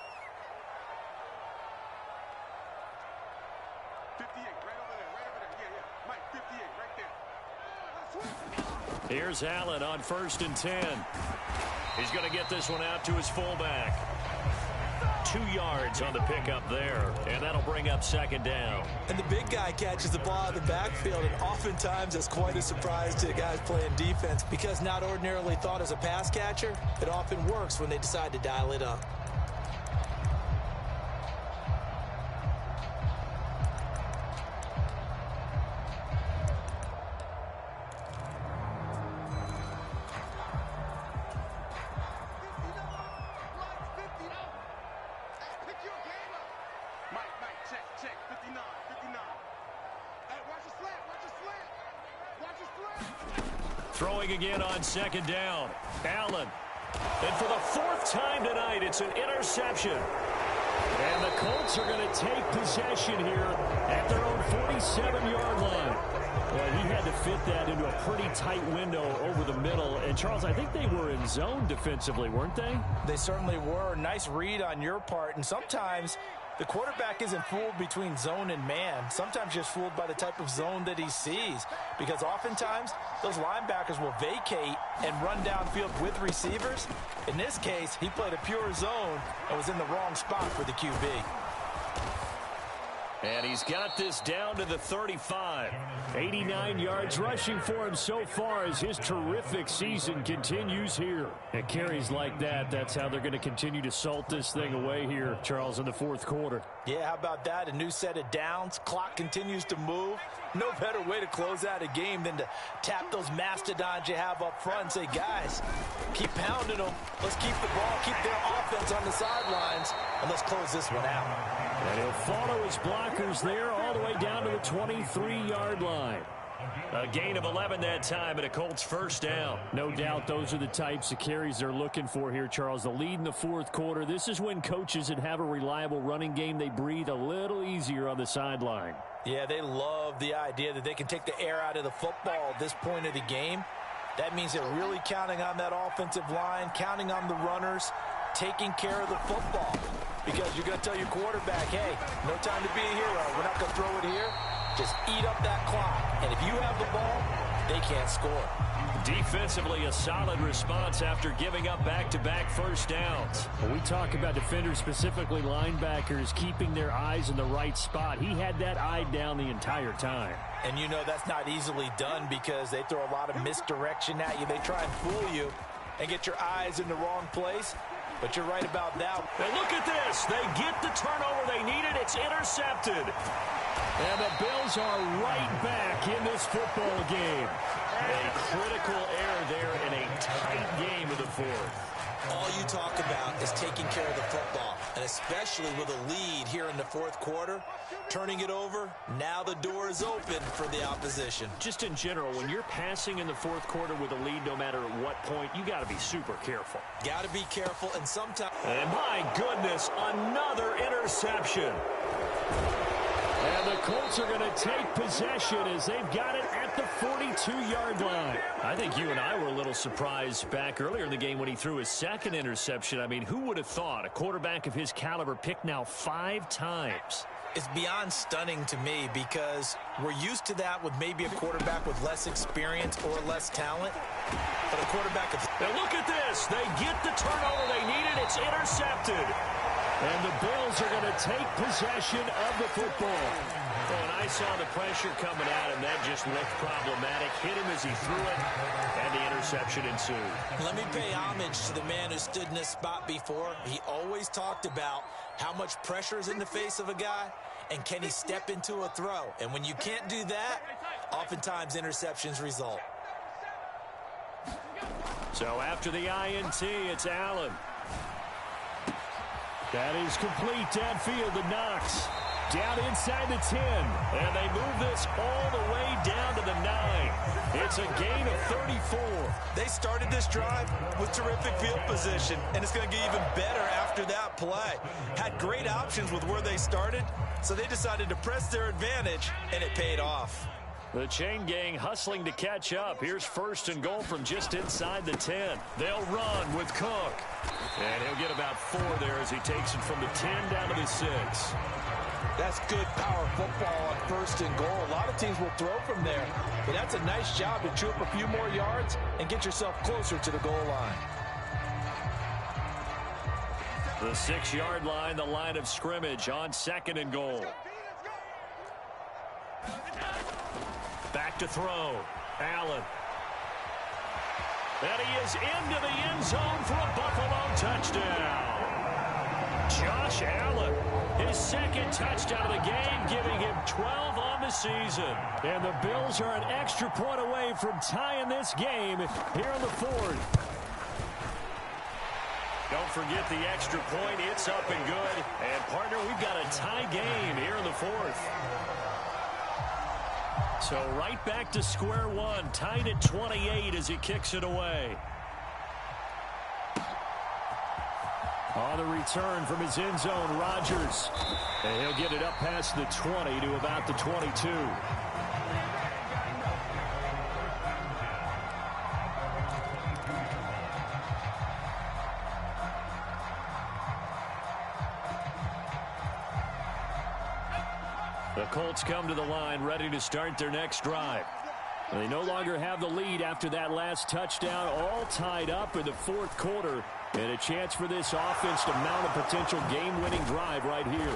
Here's Allen on 1st and 10. He's going to get this one out to his fullback. 2 yards on the pickup there, and that'll bring up 2nd down. And the big guy catches the ball out of the backfield, and oftentimes it's quite a surprise to the guys playing defense because not ordinarily thought as a pass catcher, it often works when they decide to dial it up. Throwing again on 2nd down. Allen. And for the 4th time tonight, it's an interception. And the Colts are going to take possession here at their own 47-yard line. Well, he had to fit that into a pretty tight window over the middle. And, Charles, I think they were in zone defensively, weren't they? They certainly were. Nice read on your part. And sometimes the quarterback isn't fooled between zone and man. Sometimes just fooled by the type of zone that he sees. Because oftentimes, those linebackers will vacate and run downfield with receivers. In this case, he played a pure zone and was in the wrong spot for the QB. And he's got this down to the 35. 89 yards rushing for him so far as his terrific season continues here. And carries like that, that's how they're going to continue to salt this thing away here, Charles, in the fourth quarter. Yeah, how about that? A new set of downs. Clock continues to move. No better way to close out a game than to tap those mastodons you have up front and say, guys, keep pounding them. Let's keep the ball, keep their offense on the sidelines, and let's close this one out. And he'll follow his blockers there all the way down to the 23-yard line. A gain of 11 that time and a Colts first down. No doubt those are the types of carries they're looking for here, Charles. The lead in the fourth quarter. This is when coaches that have a reliable running game, they breathe a little easier on the sideline. Yeah, they love the idea that they can take the air out of the football at this point of the game. That means they're really counting on that offensive line, counting on the runners, taking care of the football. Because you're going to tell your quarterback, hey, no time to be a hero. We're not going to throw it here. Just eat up that clock. And if you have the ball, they can't score. Defensively, a solid response after giving up back-to-back first downs. When we talk about defenders, specifically linebackers, keeping their eyes in the right spot, he had that eye down the entire time. And you know that's not easily done because they throw a lot of misdirection at you. They try and fool you and get your eyes in the wrong place. But you're right about that. And look at this. They get the turnover they needed. It's intercepted. And the Bills are right back in this football game. A critical error there in a tight game of the fourth. All you talk about is taking care of the football, and especially with a lead here in the fourth quarter, turning it over, now the door is open for the opposition. Just in general, when you're passing in the fourth quarter with a lead, no matter at what point, you got to be super careful. Got to be careful, and sometimes... And my goodness, another interception. And the Colts are going to take possession as they've got it at the 42-yard line. I think you and I were a little surprised back earlier in the game when he threw his second interception. I mean, who would have thought a quarterback of his caliber picked now 5 times? It's beyond stunning to me because we're used to that with maybe a quarterback with less experience or less talent. But a quarterback of... Now look at this. They get the turnover they needed. It's intercepted. And the Bills are going to take possession of the football. And I saw the pressure coming at him. That just looked problematic. Hit him as he threw it, and the interception ensued. Let me pay homage to the man who stood in this spot before. He always talked about how much pressure is in the face of a guy, and can he step into a throw. And when you can't do that, oftentimes interceptions result. So after the INT, it's Allen. That is complete downfield to Knox. Down inside the 10. And they move this all the way down to the 9. It's a gain of 34. They started this drive with terrific field position, and it's going to get even better after that play. Had great options with where they started, so they decided to press their advantage, and it paid off. The chain gang hustling to catch up. Here's first and goal from just inside the 10. They'll run with Cook. And he'll get about 4 there as he takes it from the 10 down to the 6. That's good power football on first and goal. A lot of teams will throw from there, but that's a nice job to chew up a few more yards and get yourself closer to the goal line. The 6-yard line, the line of scrimmage on second and goal. Back to throw. Allen. And he is into the end zone for a Buffalo touchdown. Josh Allen, his second touchdown of the game, giving him 12 on the season. And the Bills are an extra point away from tying this game here in the fourth. Don't forget the extra point. It's up and good. And, partner, we've got a tie game here in the fourth. So right back to square one, tied at 28 as he kicks it away. On the return from his end zone, Rodgers. And he'll get it up past the 20 to about the 22. The Colts come to the line ready to start their next drive. They no longer have the lead after that last touchdown, all tied up in the fourth quarter, and a chance for this offense to mount a potential game-winning drive right here.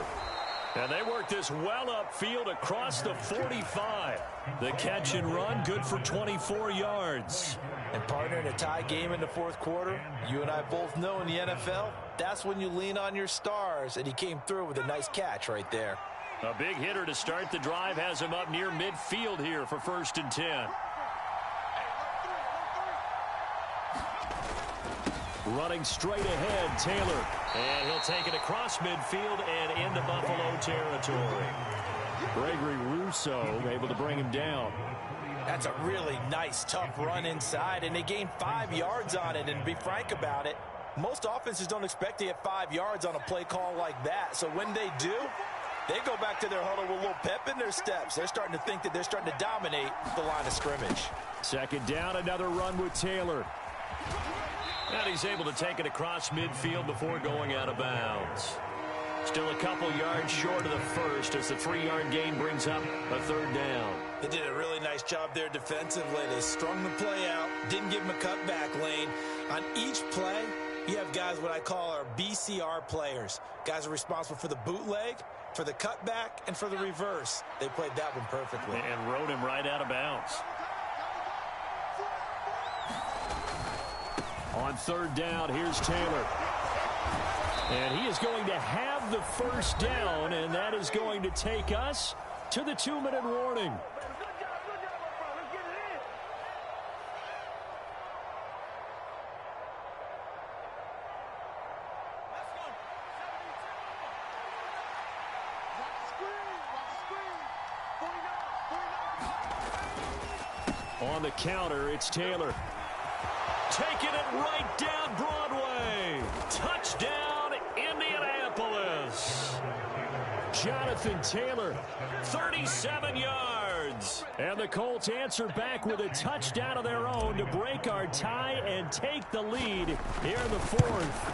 And they work this well upfield across the 45. The catch and run, good for 24 yards. And partner, in a tie game in the fourth quarter, you and I both know in the NFL, that's when you lean on your stars, and he came through with a nice catch right there. A big hitter to start the drive has him up near midfield here for 1st and 10. Running straight ahead, Taylor. And he'll take it across midfield and into Buffalo territory. Gregory Rousseau able to bring him down. That's a really nice, tough run inside, and they gained 5 yards on it. And to be frank about it, most offenses don't expect to get 5 yards on a play call like that. So when they do, they go back to their huddle with a little pep in their steps. They're starting to think that they're starting to dominate the line of scrimmage. 2nd down, another run with Taylor. And he's able to take it across midfield before going out of bounds. Still a couple yards short of the first as the 3-yard gain brings up a 3rd down. They did a really nice job there defensively. They strung the play out, didn't give him a cutback lane. On each play, you have guys what I call our BCR players. Guys are responsible for the bootleg, for the cutback, and for the reverse. They played that one perfectly. And rode him right out of bounds. On 3rd down, here's Taylor. And he is going to have the 1st down, and that is going to take us to the 2-minute warning. On the counter, it's Taylor. Taking it right down Broadway. Touchdown, Indianapolis. Jonathan Taylor, 37 yards. And the Colts answer back with a touchdown of their own to break our tie and take the lead here in the 4th.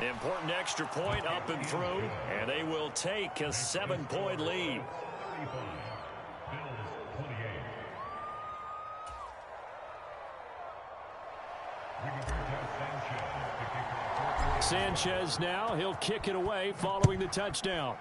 Important extra point up and through, and they will take a 7-point lead. Sanchez now, he'll kick it away following the touchdown.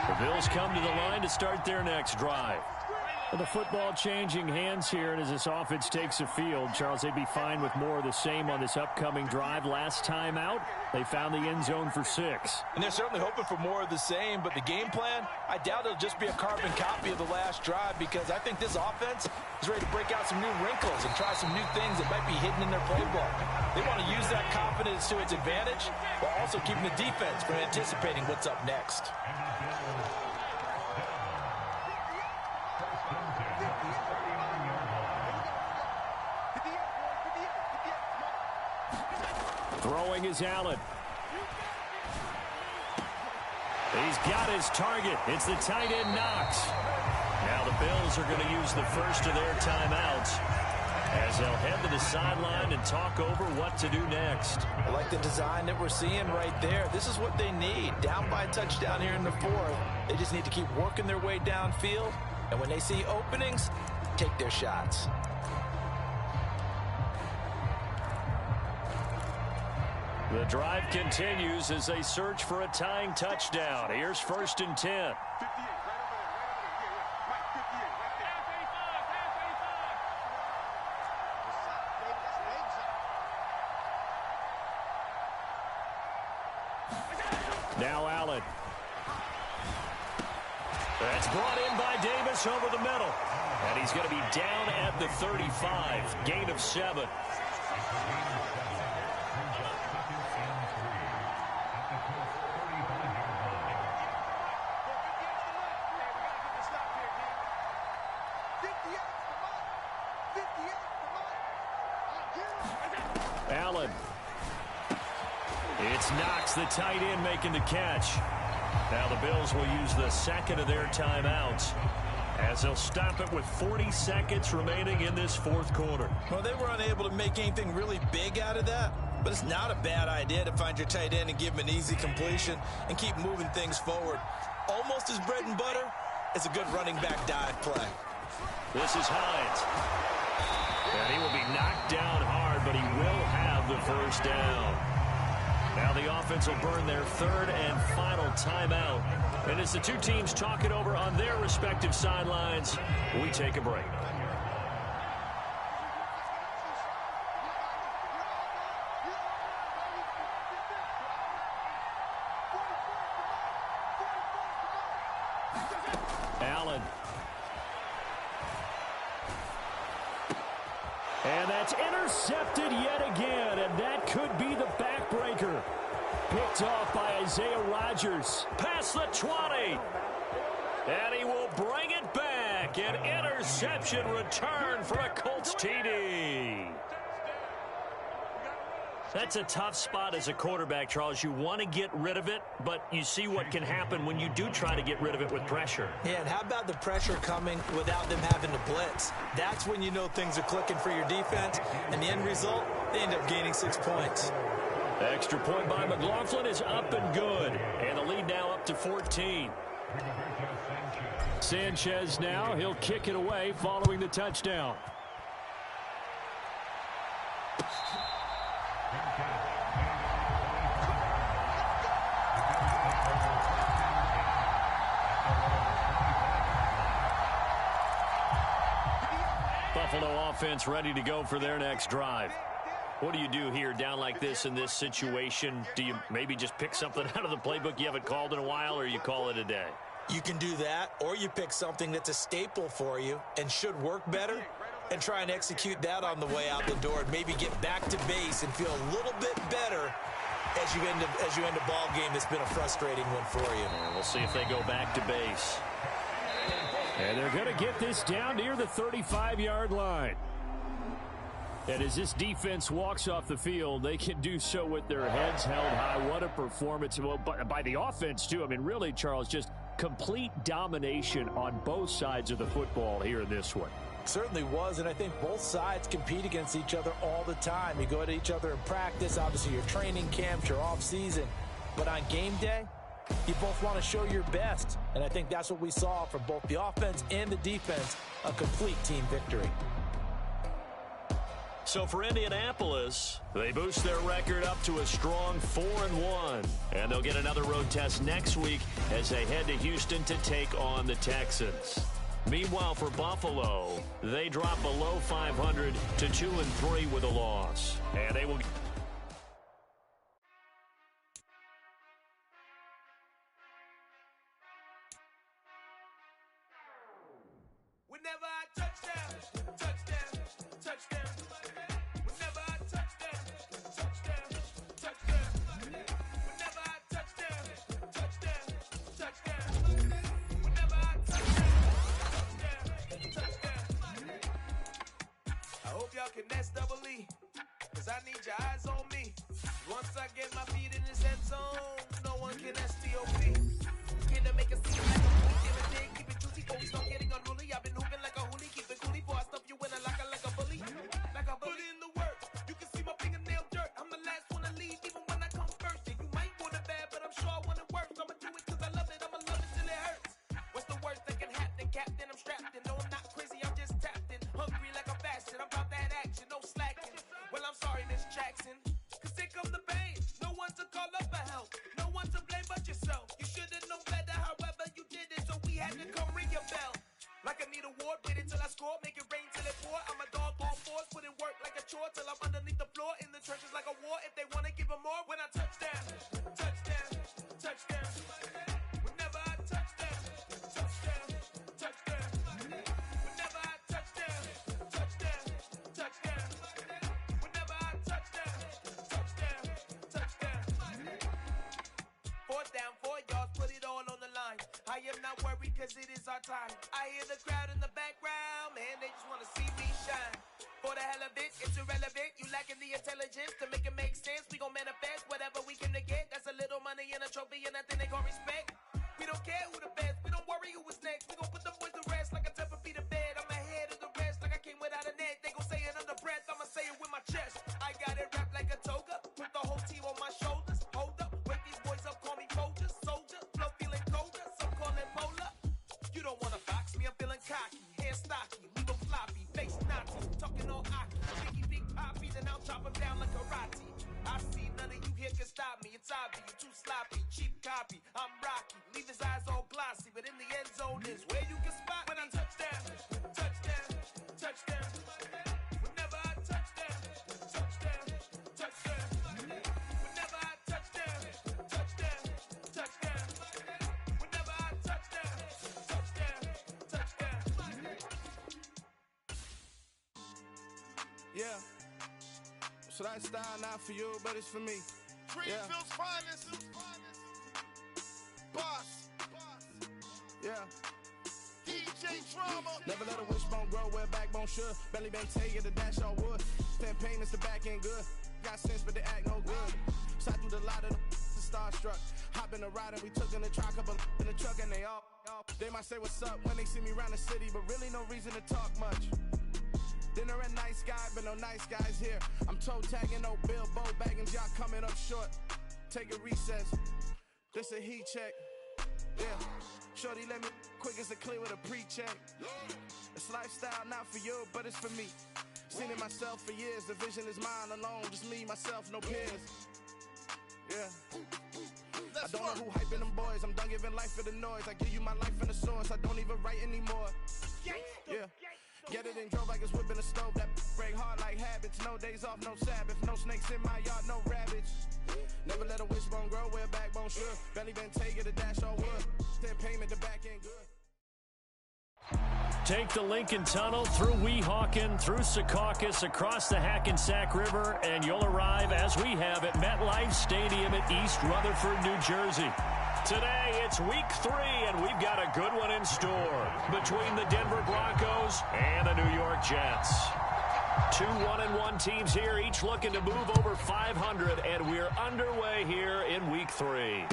The Bills come to the line to start their next drive. The football changing hands here, and as this offense takes the field, Charles, they'd be fine with more of the same on this upcoming drive. Last time out, they found the end zone for 6. And they're certainly hoping for more of the same, but the game plan, I doubt it'll just be a carbon copy of the last drive, because I think this offense is ready to break out some new wrinkles and try some new things that might be hidden in their playbook. They want to use that confidence to its advantage while also keeping the defense from anticipating what's up next. Throwing is Allen. He's got his target. It's the tight end Knox. Now the Bills are going to use the first of their timeouts as they'll head to the sideline and talk over what to do next. I like the design that we're seeing right there. This is what they need. Down by a touchdown here in the 4th. They just need to keep working their way downfield. And when they see openings, take their shots. The drive continues as they search for a tying touchdown. Here's 1st and 10. Now Allen. That's brought in by Davis over the middle. And he's going to be down at the 35. Gain of 7. Allen. It's Knox, the tight end, making the catch. Now the Bills will use the second of their timeouts as they'll stop it with 40 seconds remaining in this fourth quarter. Well, they were unable to make anything really big out of that, but it's not a bad idea to find your tight end and give him an easy completion and keep moving things forward. Almost as bread and butter as a good running back dive play. This is Hines. And he will be knocked down hard, but he will have the first down. Now the offense will burn their third and final timeout. And as the two teams talk it over on their respective sidelines, we take a break. Allen. And that's intercepted yet again, and that could be the backbreaker. Picked off by Isaiah Rodgers. Past the 20. And he will bring it back. An interception return for a Colts TD. That's a tough spot as a quarterback, Charles. You want to get rid of it, but you see what can happen when you do try to get rid of it with pressure. Yeah, and how about the pressure coming without them having to blitz? That's when you know things are clicking for your defense, and the end result, they end up gaining 6 points. Extra point by McLaughlin is up and good, and the lead now up to 14. Sanchez now, he'll kick it away following the touchdown. Buffalo offense ready to go for their next drive. What do you do here down like this in this situation? Do you maybe just pick something out of the playbook you haven't called in a while, or you call it a day? You can do that, or you pick something that's a staple for you and should work better and try and execute that on the way out the door and maybe get back to base and feel a little bit better as you end a ball game that's been a frustrating one for you. And we'll see if they go back to base. And they're going to get this down near the 35-yard line. And as this defense walks off the field, they can do so with their heads held high. What a performance. Well, by the offense, too. I mean, really, Charles, just complete domination on both sides of the football here in this one. Certainly was, and I think both sides compete against each other all the time. You go at each other in practice, obviously your training camps, your off-season. But on game day, you both want to show your best. And I think that's what we saw from both the offense and the defense, a complete team victory. So for Indianapolis, they boost their record up to a strong 4-1. And they'll get another road test next week as they head to Houston to take on the Texans. Meanwhile, for Buffalo, they drop below 500 to 2-3 with a loss. And they will... Whenever I touchdown, touchdown, touchdown. Whenever I touchdown, touchdown, touchdown. Whenever I touchdown, touchdown, touchdown. Whenever I touchdown, touchdown. I hope y'all can nest double E, 'cause I need your eyes on me. Once I get my feet in this end zone, no one can STOP. Here to make a scene like a movie, give a dig, keep it juicy, before we start getting unruly. I've been hooping like a hoolie, keep it coolie, before I stuff you in a locker like a bully. Like a bully. Put in the work, you can see my fingernail dirt. I'm the last one to leave, even when I come first. Yeah, you might want it bad, but I'm sure I want it worse. I'ma do it 'cause I love it, I'ma love it till it hurts. What's the worst that can happen, Captain? I'm strapped in, no, I'm not crazy, I'm just tapped in. Hungry like a bastard, I'm about that action, no slacking. Well, I'm sorry, Miss Jackson, 'cause here come the pain. No one to call up for help, no one to blame but yourself. You should've known better, however you did it, so we had to come ring your bell. Like I need a ward, wait until I score, make it rain till it pour. I'm a dog on fours, put in work like a chore till I'm underneath the floor, in the trenches like a war. If they wanna give them more, when I touchdown, touchdown, touchdown. Whenever I touchdown, touchdown, touchdown. Whenever I touchdown, touchdown, touchdown. Whenever I touchdown, touchdown, touchdown. 4th down, 4 yards, put it all on the line. I am not worried 'cause it is our time. I hear the crowd in the background, man, they just wanna see me shine. For the hell of it, it's irrelevant. You lacking the intelligence to make it make sense. We gon' manifest whatever we can lobby. You're too sloppy, cheap copy. I'm Rocky, leave his eyes all glossy, but in the end zone is where you can spot when I touchdown, touchdown, touchdown. Whenever I touchdown, touchdown, touchdown. Whenever I touchdown, touchdown, touchdown. Whenever I touchdown, touchdown, touchdown. Yeah. So that style not for you, but it's for me. Greenfield's finest. Boss. Yeah. DJ Drama. Never let a wishbone grow where backbone should. Belly bang take it, the dash all wood. 10 payments, the back end good. Got sense, but they act no good. Side through the lot of the starstruck. Hop in the ride and we took in the truck, couple in the truck and they all. They might say what's up when they see me around the city, but really no reason to talk much. Dinner at nice guy, but no nice guys here. I'm toe tagging, no Bilbo bagging, y'all coming up short. Take a recess. This a heat check. Yeah. Shorty let me quick as a clear with a pre-check. It's lifestyle not for you, but it's for me. Seen it myself for years. The vision is mine alone. Just me, myself, no peers. Yeah. I don't know who hyping them boys. I'm done giving life for the noise. I give you my life in the source. I don't even write anymore. Yeah. Get it and drove like it's whipping a stove. That break hard like habits. No days off, no Sabbath. No snakes in my yard, no rabbits. Never let a wishbone grow where backbone should. Belly been take it, a dash all wood. 10 payment, the back end good. Take the Lincoln Tunnel through Weehawken, through Secaucus, across the Hackensack River, and you'll arrive, as we have, at MetLife Stadium at East Rutherford, New Jersey. Today, it's week 3, and we've got a good one in store between the Denver Broncos and the New York Jets. 2 1-1 teams here, each looking to move over 500, and we're underway here in week 3.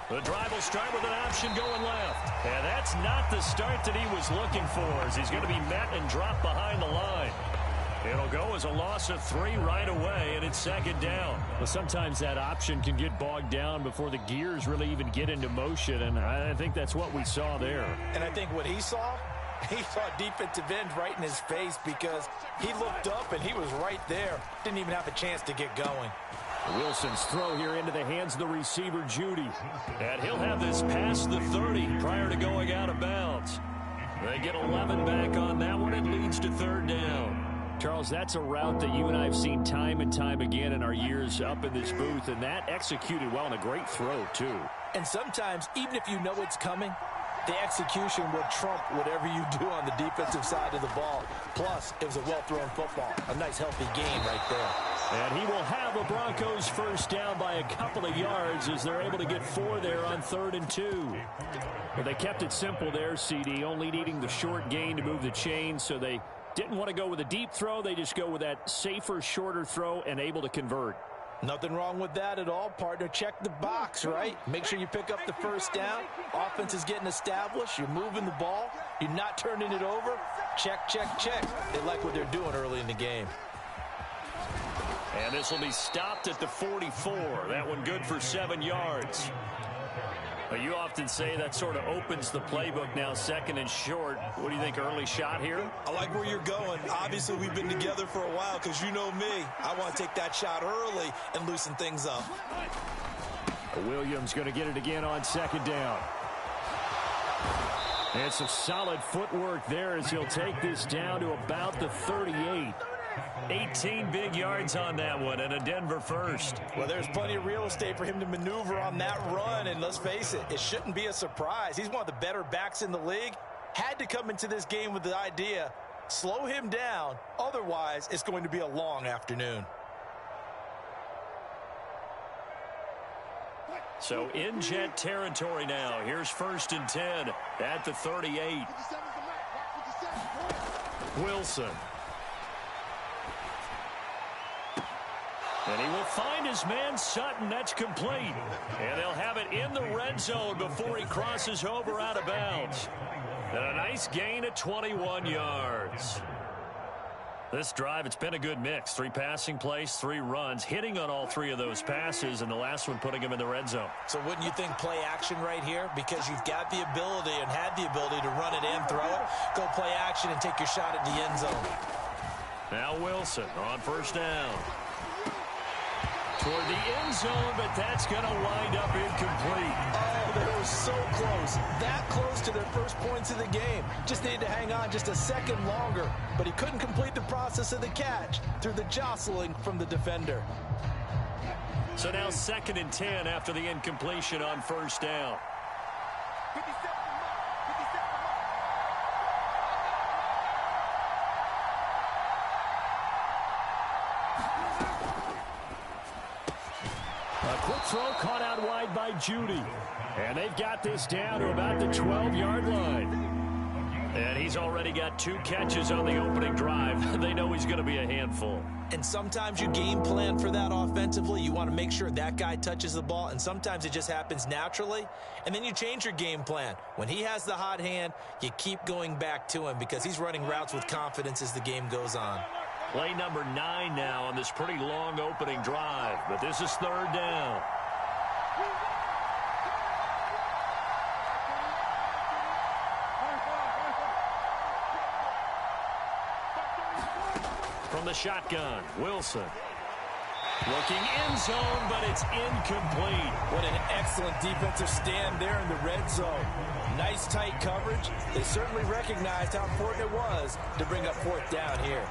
The drive will start with an option going left. And that's not the start that he was looking for, as he's going to be met and dropped behind the line. It'll go as a loss of 3 right away, and it's second down. Well, sometimes that option can get bogged down before the gears really even get into motion, and I think that's what we saw there. And I think what he saw defensive end right in his face, because he looked up and he was right there. Didn't even have a chance to get going. Wilson's throw here into the hands of the receiver, Judy. And he'll have this past the 30 prior to going out of bounds. They get 11 back on that one. It leads to third down. Charles, that's a route that you and I have seen time and time again in our years up in this booth, and that executed well, and a great throw, too. And sometimes, even if you know it's coming, the execution will trump whatever you do on the defensive side of the ball. Plus, it was a well-thrown football. A nice, healthy game right there. And he will have the Broncos first down by a couple of yards as they're able to get 4 there on 3rd and 2. But they kept it simple there, CD, only needing the short gain to move the chains, so they didn't want to go with a deep throw. They just go with that safer, shorter throw and able to convert. Nothing wrong with that at all, partner. Check the box, right? Make sure you pick up the first down. Offense is getting established. You're moving the ball. You're not turning it over. Check, check, check. They like what they're doing early in the game. And this will be stopped at the 44. That one good for 7 yards. But you often say that sort of opens the playbook now, 2nd and short. What do you think, early shot here? I like where you're going. Obviously, we've been together for a while, because you know me. I want to take that shot early and loosen things up. Williams going to get it again on 2nd down. And some solid footwork there as he'll take this down to about the 38. 18 big yards on that one, and a Denver first. Well, there's plenty of real estate for him to maneuver on that run, and let's face it, it shouldn't be a surprise. He's one of the better backs in the league. Had to come into this game with the idea, slow him down, otherwise it's going to be a long afternoon. So in Jet territory now. Here's 1st and 10 at the 38. Wilson. And he will find his man Sutton. That's complete. And they'll have it in the red zone before he crosses over out of bounds. And a nice gain of 21 yards. This drive, it's been a good mix. 3 passing plays, 3 runs, hitting on all 3 of those passes, and the last one putting him in the red zone. So wouldn't you think play action right here? Because you've got the ability and had the ability to run it in, throw it, go play action, and take your shot at the end zone. Now Wilson on first down. Toward the end zone, but that's going to wind up incomplete. Oh, they were so close. That close to their first points of the game. Just needed to hang on just a second longer, but he couldn't complete the process of the catch through the jostling from the defender. So now 2nd and 10 after the incompletion on first down. Throw caught out wide by Judy. And they've got this down to about the 12-yard line. And he's already got 2 catches on the opening drive. They know he's going to be a handful. And sometimes you game plan for that offensively. You want to make sure that guy touches the ball, and sometimes it just happens naturally. And then you change your game plan. When he has the hot hand, you keep going back to him because he's running routes with confidence as the game goes on. Play number 9 now on this pretty long opening drive. But this is 3rd down. From the shotgun, Wilson. Looking end zone, but it's incomplete. What an excellent defensive stand there in the red zone. Nice tight coverage. They certainly recognized how important it was to bring up 4th down here.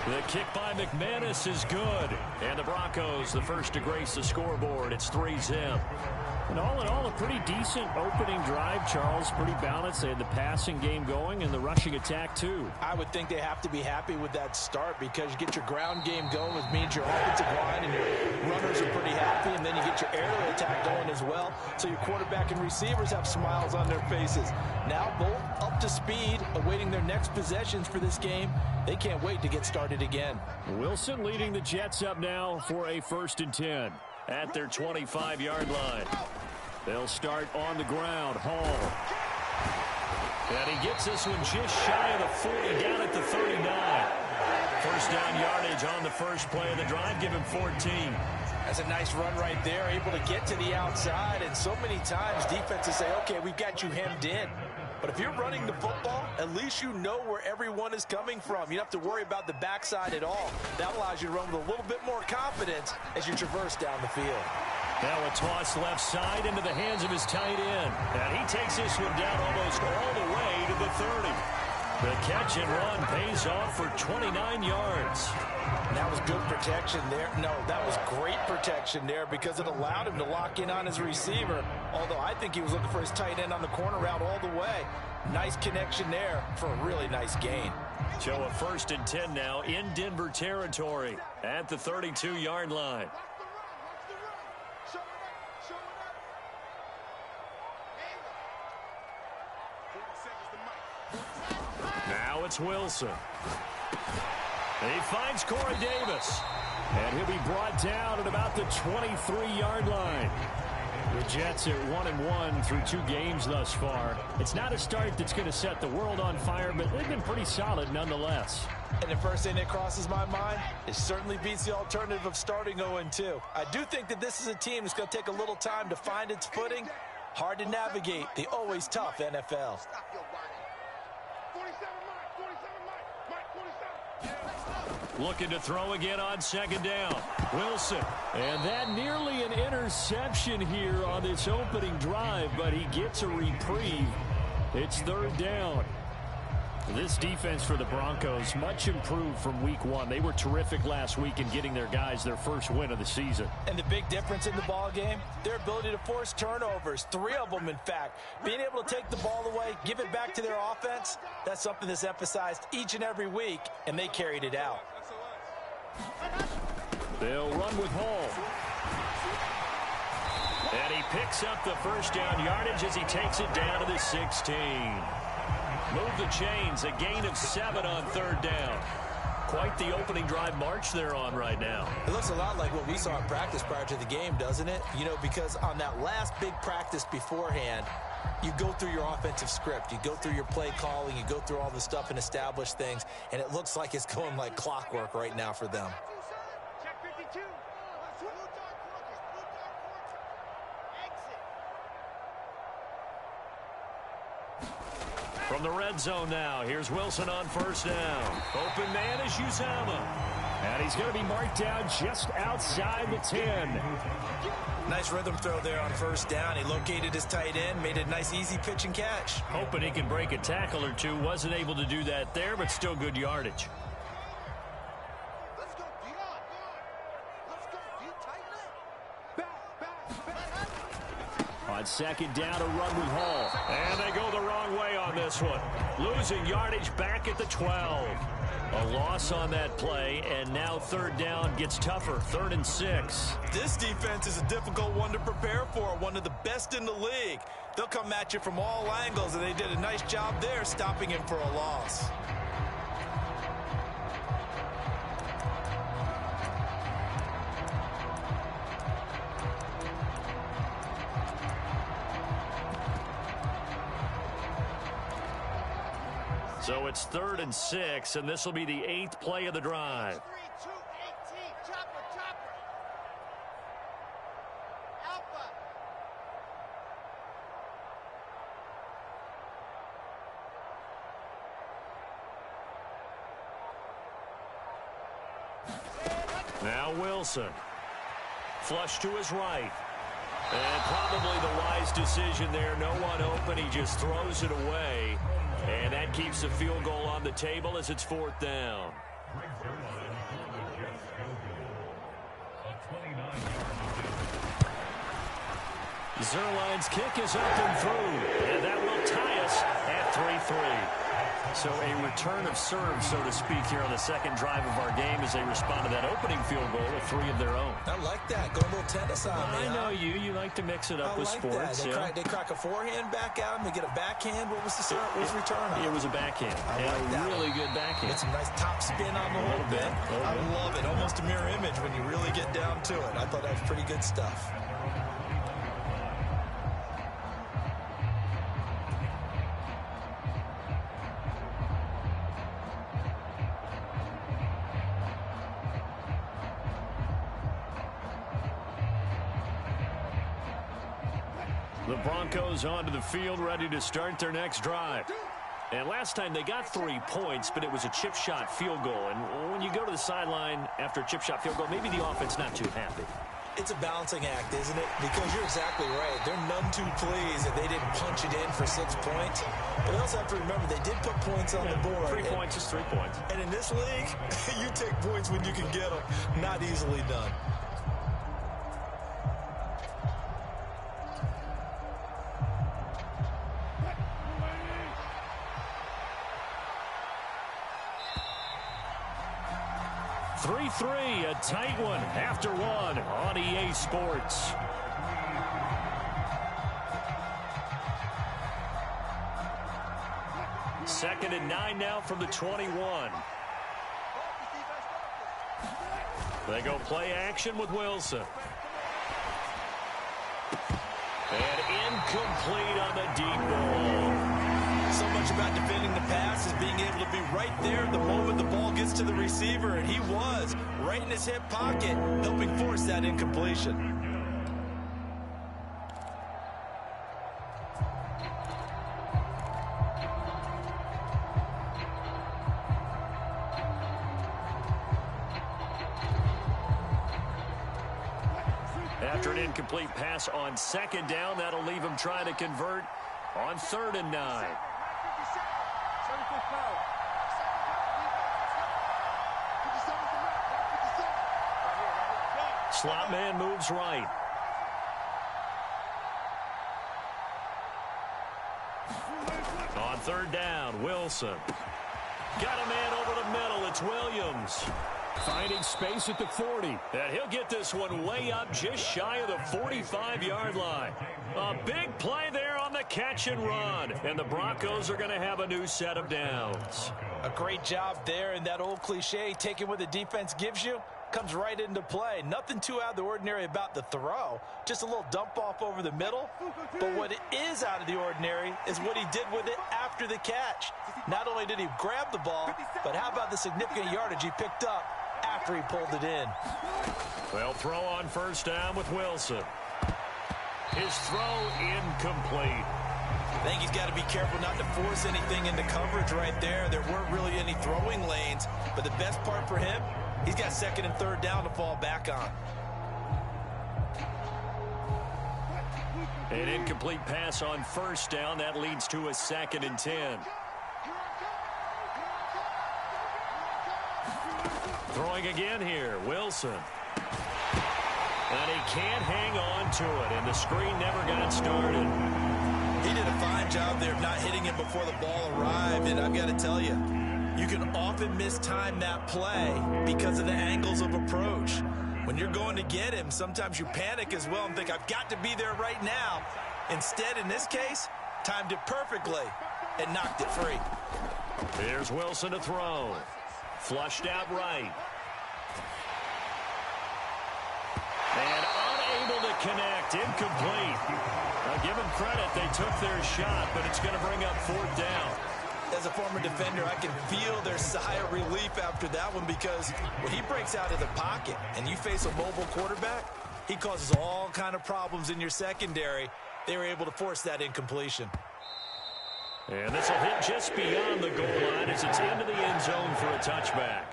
The kick by McManus is good. And the Broncos, the first to grace the scoreboard. It's 3-zip. And all in all, a pretty decent opening drive, Charles. Pretty balanced. They had the passing game going and the rushing attack, too. I would think they have to be happy with that start because you get your ground game going, which means your offensive line and your runners are pretty happy, and then you get your aerial attack going as well. So your quarterback and receivers have smiles on their faces. Now both up to speed, awaiting their next possessions for this game. They can't wait to get started again. Wilson leading the Jets up now for a 1st and 10 at their 25-yard line. They'll start on the ground. Hall. And he gets this one just shy of the 40, down at the 39. First down yardage on the first play of the drive. Give him 14. That's a nice run right there, able to get to the outside. And so many times defenses say, okay, we've got you hemmed in. But if you're running the football, at least you know where everyone is coming from. You don't have to worry about the backside at all. That allows you to run with a little bit more confidence as you traverse down the field. Now a toss left side into the hands of his tight end. And he takes this one down almost all the way to the 30. The catch and run pays off for 29 yards. That was good protection there. No, that was great protection there because it allowed him to lock in on his receiver. Although I think he was looking for his tight end on the corner route all the way. Nice connection there for a really nice gain. So a 1st and 10 now in Denver territory at the 32-yard line. Now it's Wilson. He finds Corey Davis. And he'll be brought down at about the 23-yard line. The Jets are 1-1 through 2 games thus far. It's not a start that's going to set the world on fire, but they've been pretty solid nonetheless. And the first thing that crosses my mind, it certainly beats the alternative of starting 0-2. I do think that this is a team that's going to take a little time to find its footing. Hard to navigate the always tough NFL. Looking to throw again on 2nd down. Wilson. And that nearly an interception here on this opening drive, but he gets a reprieve. It's 3rd down. This defense for the Broncos, much improved from week 1. They were terrific last week in getting their guys their first win of the season. And the big difference in the ball game, their ability to force turnovers, 3 of them in fact. Being able to take the ball away, give it back to their offense, that's something that's emphasized each and every week, and they carried it out. They'll run with Hall. And he picks up the first down yardage as he takes it down to the 16. Move the chains, a gain of 7 on 3rd down. quite the opening drive march they're on right now. It looks a lot like what we saw in practice prior to the game, doesn't it? You know, because on that last big practice beforehand, you go through your offensive script. You go through your play calling. You go through all the stuff and establish things. And it looks like it's going like clockwork right now for them. Check 52. From the red zone now, here's Wilson on first down. Open man is Uzama. And he's going to be marked down just outside the 10. Nice rhythm throw there on first down. He located his tight end, made a nice easy pitch and catch. Hoping he can break a tackle or two. Wasn't able to do that there, but still good yardage. Let's go, Dion. Let's go, Dion. Tighten up. Back. On second down, a run with Hall. And they go the wrong way on this one. Losing yardage back at the 12. A loss on that play, and now third down gets tougher. 3rd and 6. This defense is a difficult one to prepare for, one of the best in the league. They'll come at you from all angles, and they did a nice job there stopping him for a loss. So it's 3rd and 6, and this will be the 8th play of the drive. 3-2-18. Chopper. Alpha. Now Wilson. Flush to his right. And probably the wise decision there. No one open. He just throws it away. And that keeps the field goal on the table as it's 4th down. Zerline's kick is up and through. And that will tie us at 3-3. So a return of serve, so to speak, here on the second drive of our game as they respond to that opening field goal with 3 of their own. I like that. Go a little tennis on me. I know you. You like to mix it up with like sports. That. They crack a forehand back at him. They get a backhand. What was the serve? What was the return on? It was a backhand. I like that. Really good backhand. Get some nice top spin on the whole bit. I love it. Almost a mirror image when you really get down to it. I thought that was pretty good stuff. The Broncos onto the field, ready to start their next drive. And last time they got 3 points, but it was a chip shot field goal. And when you go to the sideline after a chip shot field goal, maybe the offense not too happy. It's a balancing act, isn't it? Because you're exactly right. They're none too pleased that they didn't punch it in for 6 points. But they also have to remember they did put points on the board. 3 points is 3 points. And in this league, you take points when you can get them. Not easily done. A tight one after one on EA Sports. Second and 9 now from the 21. They go play action with Wilson. And incomplete on the deep ball. So much about defending the pass is being able to be right there the moment the ball gets to the receiver, and he was right in his hip pocket, helping force that incompletion. After an incomplete pass on second down, that'll leave him trying to convert on 3rd and 9. Slot man moves right. On 3rd down, Wilson. Got a man over the middle. It's Williams. Finding space at the 40. And he'll get this one way up just shy of the 45-yard line. A big play there on the catch and run. And the Broncos are going to have a new set of downs. A great job there, and that old cliche, taking what the defense gives you, comes right into play. Nothing too out of the ordinary about the throw. Just a little dump off over the middle. But what is out of the ordinary is what he did with it after the catch. Not only did he grab the ball, but how about the significant yardage he picked up after he pulled it in. Well, throw on first down with Wilson. His throw incomplete. I think he's got to be careful not to force anything into coverage right there. There weren't really any throwing lanes, but the best part for him, he's got second and third down to fall back on. An incomplete pass on first down. That leads to a 2nd and 10. Throwing again here, Wilson. And he can't hang on to it, and the screen never got started. He did a fine job there of not hitting him before the ball arrived, and I've got to tell you, you can often mistime that play because of the angles of approach. When you're going to get him, sometimes you panic as well and think, I've got to be there right now. Instead, in this case, timed it perfectly and knocked it free. Here's Wilson to throw. Flushed out right. And unable to connect. Incomplete. Now give them credit. They took their shot, but it's going to bring up 4th down. As a former defender, I can feel their sigh of relief after that one because when he breaks out of the pocket and you face a mobile quarterback, he causes all kind of problems in your secondary. They were able to force that incompletion. And this will hit just beyond the goal line as it's into the end zone for a touchback.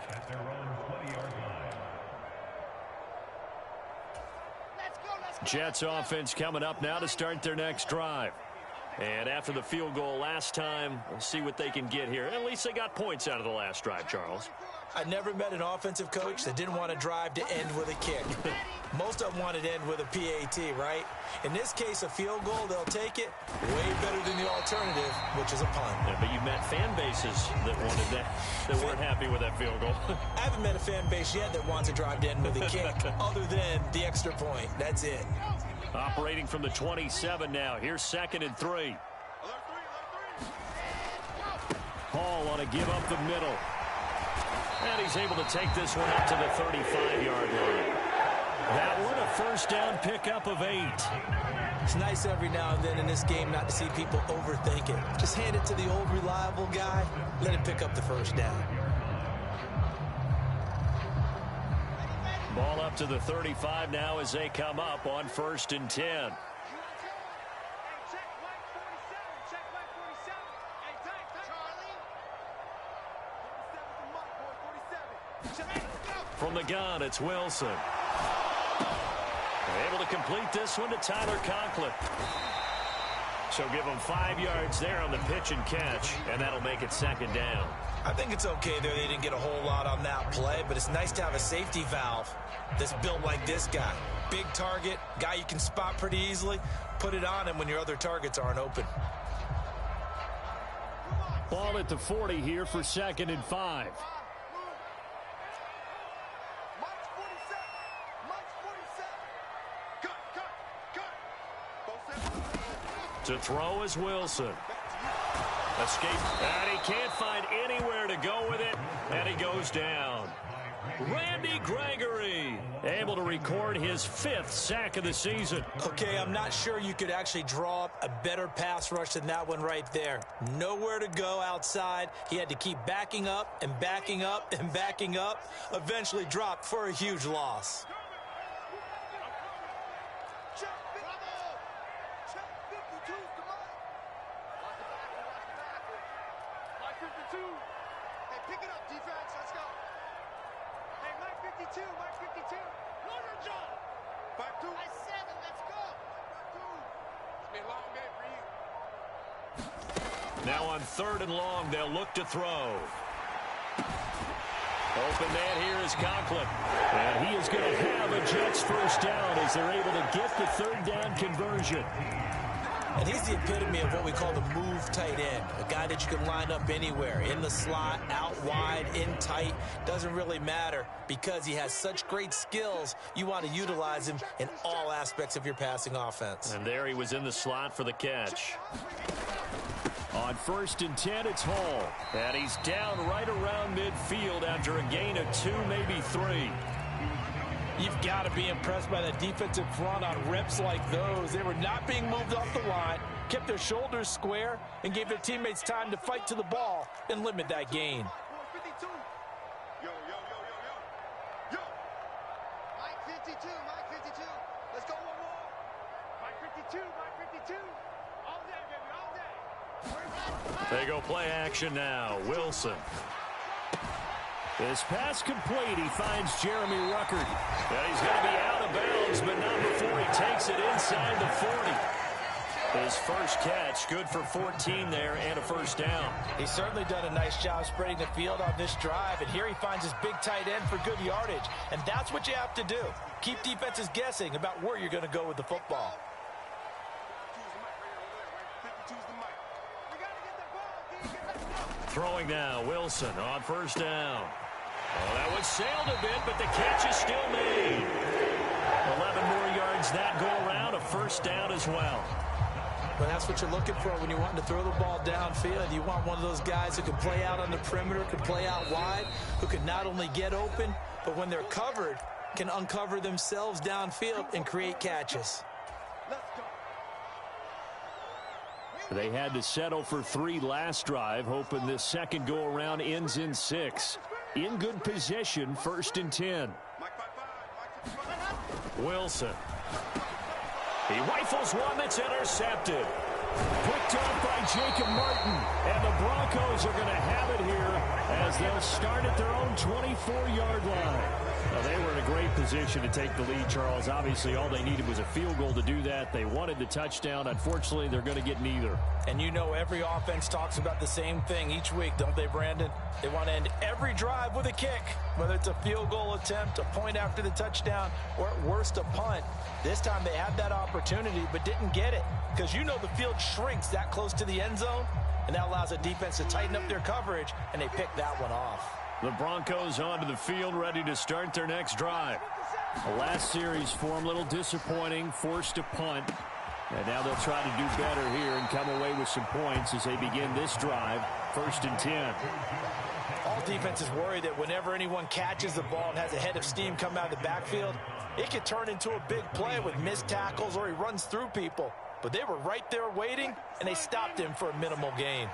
Jets offense coming up now to start their next drive. And after the field goal last time, we'll see what they can get here. At least they got points out of the last drive, Charles. I never met an offensive coach that didn't want to drive to end with a kick. Most of them wanted to end with a PAT, right? In this case, a field goal, they'll take it way better than the alternative, which is a punt. Yeah, but you met fan bases that wanted that, that weren't happy with that field goal. I haven't met a fan base yet that wants to drive to end with a kick, other than the extra point. That's it. Operating from the 27 now. Here's 2nd and 3. Hall on a give up the middle. And he's able to take this one up to the 35-yard line. That one a first down pickup of 8. It's nice every now and then in this game not to see people overthink it. Just hand it to the old reliable guy. Let him pick up the first down. Ball up to the 35 now as they come up on 1st and 10. From the gun, it's Wilson. They're able to complete this one to Tyler Conklin. So give them 5 yards there on the pitch and catch, and that'll make it 2nd down. I think it's okay there. They didn't get a whole lot on that play, but it's nice to have a safety valve that's built like this guy. Big target, guy you can spot pretty easily. Put it on him when your other targets aren't open. Ball at the 40 here for 2nd and 5. To throw is Wilson. Escape. And he can't find anywhere to go with it. And he goes down. Randy Gregory able to record his 5th sack of the season. Okay, I'm not sure you could actually draw up a better pass rush than that one right there. Nowhere to go outside. He had to keep backing up and backing up and backing up. Eventually dropped for a huge loss. Now on 3rd and long, they'll look to throw. Open man here is Conklin. And he is going to have a Jets first down as they're able to get the 3rd down conversion. And he's the epitome of what we call the move tight end, a guy that you can line up anywhere, in the slot, out wide, in tight, doesn't really matter because he has such great skills. You want to utilize him in all aspects of your passing offense. And there he was in the slot for the catch. On 1st and 10, it's Hall. And he's down right around midfield after a gain of 2, maybe 3. You've got to be impressed by the defensive front on reps like those. They were not being moved off the line, kept their shoulders square, and gave their teammates time to fight to the ball and limit that gain. Mike 52, Mike 52. Let's go one more. Mike 52, Mike 52. All day, baby, all day. They go play action now. Wilson. This pass complete. He finds Jeremy Ruckert. And he's going to be out of bounds, but not before he takes it inside the 40. His first catch, good for 14 there and a first down. He's certainly done a nice job spreading the field on this drive, and here he finds his big tight end for good yardage. And that's what you have to do. Keep defenses guessing about where you're going to go with the football. Throwing now, Wilson on first down. Oh, that one sailed a bit, but the catch is still made. 11 more yards that go around, a first down as well. Well, that's what you're looking for when you want to throw the ball downfield. You want one of those guys who can play out on the perimeter, can play out wide, who can not only get open, but when they're covered, can uncover themselves downfield and create catches. They had to settle for 3 last drive, hoping this second go-around ends in 6. In good position, 1st and 10. Wilson. He rifles one that's intercepted. Picked off by Jacob Martin. And the Broncos are going to have it here as they'll start at their own 24-yard line. Now, they were in a great position to take the lead, Charles. Obviously, all they needed was a field goal to do that. They wanted the touchdown. Unfortunately, they're going to get neither. And you know every offense talks about the same thing each week, don't they, Brandon? They want to end every drive with a kick, whether it's a field goal attempt, a point after the touchdown, or at worst a punt. This time they had that opportunity but didn't get it because you know the field shrinks that close to the end zone, and that allows the defense to tighten up their coverage, and they picked that one off. The Broncos onto the field, ready to start their next drive. The last series for them, a little disappointing, forced to punt. And now they'll try to do better here and come away with some points as they begin this drive, 1st and 10. All defenses worry that whenever anyone catches the ball and has a head of steam come out of the backfield, it could turn into a big play with missed tackles or he runs through people. But they were right there waiting, and they stopped him for a minimal gain.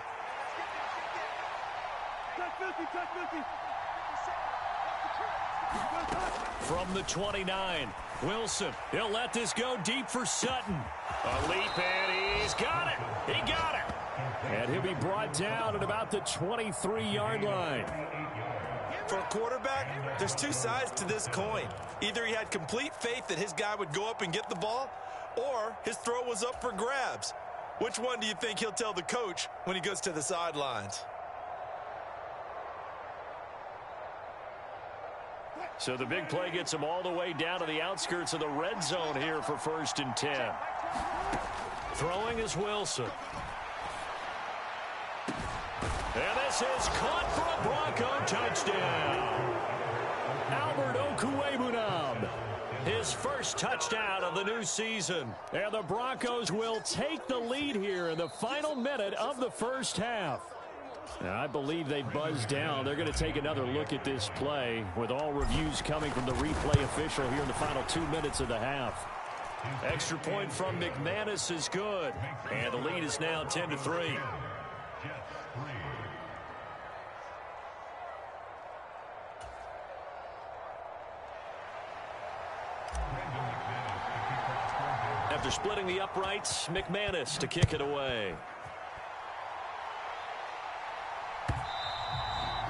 From the 29, Wilson. He'll let this go deep for Sutton. A leap, and he's got it. He got it. And he'll be brought down at about the 23-yard line. For a quarterback, there's 2 sides to this coin. Either he had complete faith that his guy would go up and get the ball, or his throw was up for grabs. Which one do you think he'll tell the coach when he goes to the sidelines? So the big play gets him all the way down to the outskirts of the red zone here for 1st and 10. Throwing is Wilson. And this is caught for a Bronco touchdown. Albert Okwuegbunam, his first touchdown of the new season. And the Broncos will take the lead here in the final minute of the first half. And I believe they buzzed down. They're going to take another look at this play with all reviews coming from the replay official here in the final 2 minutes of the half. Extra point from McManus is good. And the lead is now 10-3. After splitting the uprights, McManus to kick it away.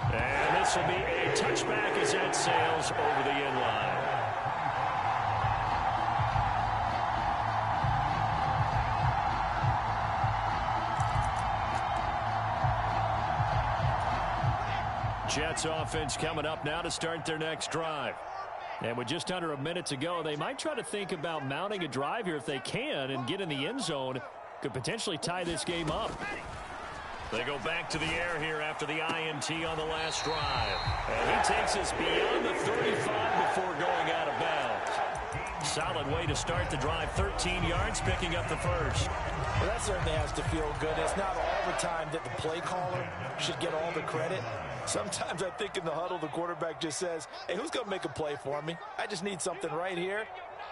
And this will be a touchback as that sails over the end line. Jets offense coming up now to start their next drive. And with just under a minute to go, they might try to think about mounting a drive here if they can and get in the end zone could potentially tie this game up. They go back to the air here after the INT on the last drive. And he takes us beyond the 35 before going out of bounds. Solid way to start the drive. 13 yards, picking up the first. Well, that certainly has to feel good. It's not all the time that the play caller should get all the credit. Sometimes I think in the huddle, the quarterback just says, hey, who's going to make a play for me? I just need something right here.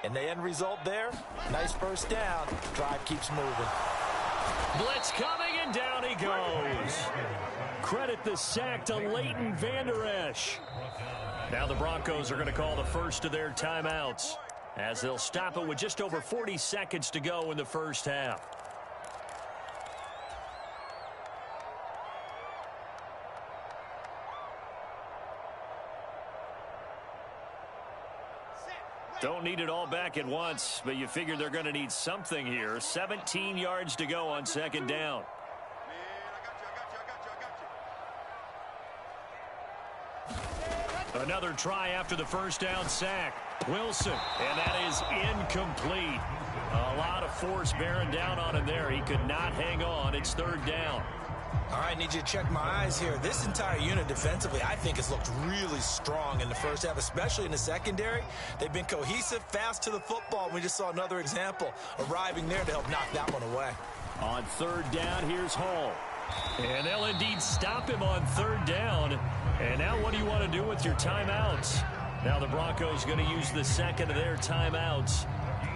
And the end result there, nice first down. Drive keeps moving. Blitz coming, and down he goes. Credit the sack to Leighton Vander Esch. Now the Broncos are going to call the first of their timeouts, as they'll stop it with just over 40 seconds to go in the first half. Don't need it all back at once, but you figure they're going to need something here. 17 yards to go on second down. Another try after the first down sack. Wilson, and that is incomplete. A lot of force bearing down on him there. He could not hang on. It's third down. All right, need you to check my eyes here. This entire unit defensively, I think, has looked really strong in the first half, especially in the secondary. They've been cohesive, fast to the football. We just saw another example arriving there to help knock that one away. On third down, here's Hall. And they'll indeed stop him on third down. And now what do you want to do with your timeouts? Now the Broncos going to use the second of their timeouts,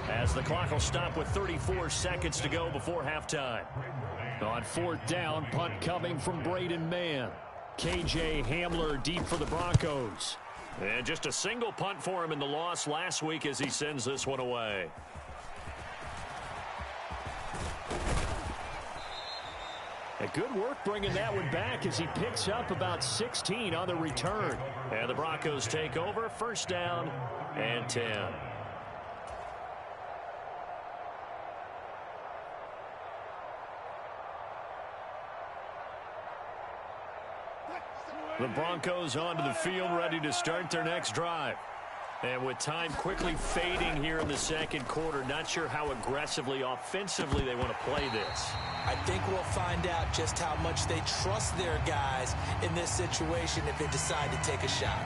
as the clock will stop with 34 seconds to go before halftime. On fourth down, punt coming from Braden Mann. KJ Hamler deep for the Broncos. And just a single punt for him in the loss last week as he sends this one away. A good work bringing that one back as he picks up about 16 on the return. And the Broncos take over, first down and 10. The Broncos onto the field, ready to start their next drive. And with time quickly fading here in the second quarter, not sure how aggressively, offensively they want to play this. I think we'll find out just how much they trust their guys in this situation if they decide to take a shot.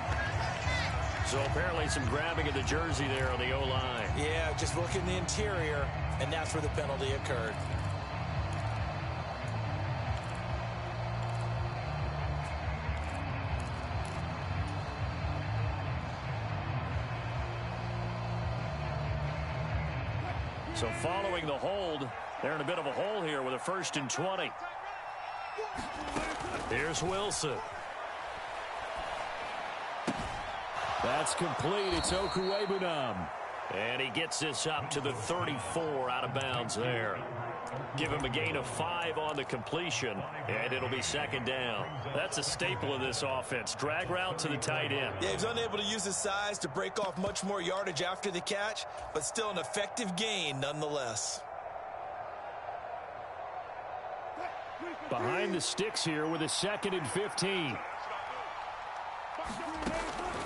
So apparently some grabbing of the jersey there on the O-line. Yeah, just look in the interior, and that's where the penalty occurred. So following the hold, they're in a bit of a hole here with a 1st and 20. Here's Wilson. That's complete. It's Okuwebunam. And he gets this up to the 34, out of bounds there. Give him a gain of 5 on the completion, and it'll be second down. That's a staple of this offense. Drag route to the tight end. Yeah, he's unable to use his size to break off much more yardage after the catch, but still an effective gain nonetheless. Behind the sticks here with a 2nd and 15.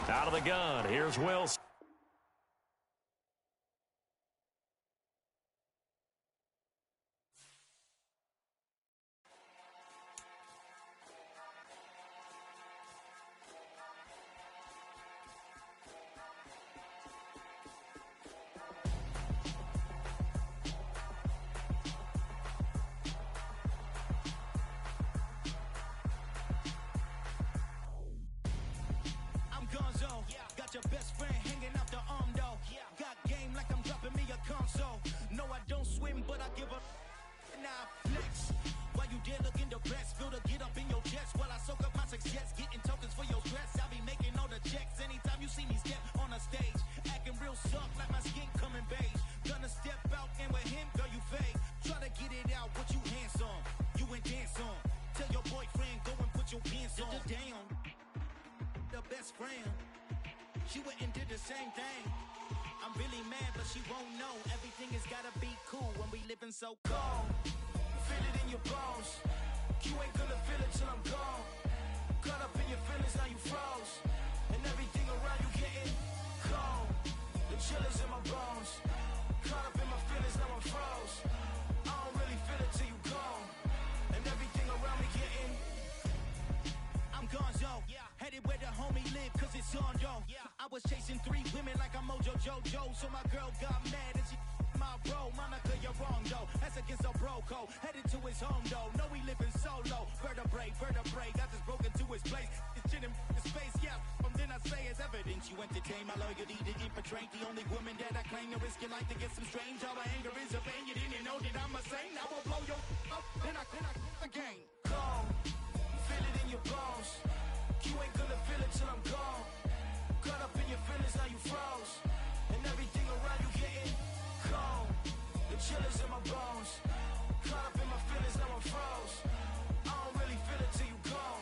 Out of the gun, here's Wilson. She went and did the same thing. I'm really mad, but she won't know. Everything has gotta be cool when we living so cold. Feel it in your bones. You ain't gonna feel it till I'm gone. Caught up in your feelings, now you froze. And everything around you getting cold. The chill is in my bones. Caught up in my feelings, now I'm froze. I don't really feel polo. Headed to his home though, know he living solo. Vertebrae, got this broken to his place. His chin in his face, yeah. Then I say it's evidence you entertain my loyalty to infiltrate the only woman that I claim to risk your life to get some strange. All my anger is a pain, you didn't know that I'm a saint. I will blow your up, then I again. Calm, feel it in your bones. You ain't gonna feel it till I'm gone. Caught up in your feelings, now you froze. And everything around you getting calm. The chill is in my bones. Caught up in my feelings, now I'm froze. I don't really feel it till you gone.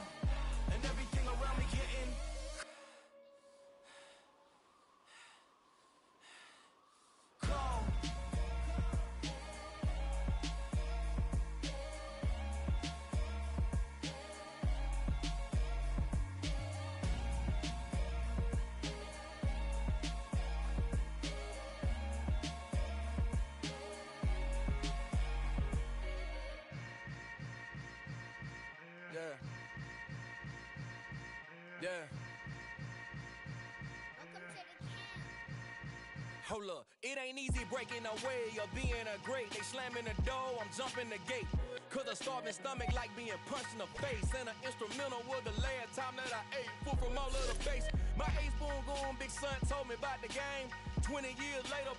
And everything around me getting calm. Yeah. Hold up, it ain't easy breaking away or being a great. They slamming the door, I'm jumping the gate. Cause a starving stomach like being punched in the face. And an instrumental was the last time that I ate. Full from all of the bass. My A-spoon going, big son told me about the game. 20 years later,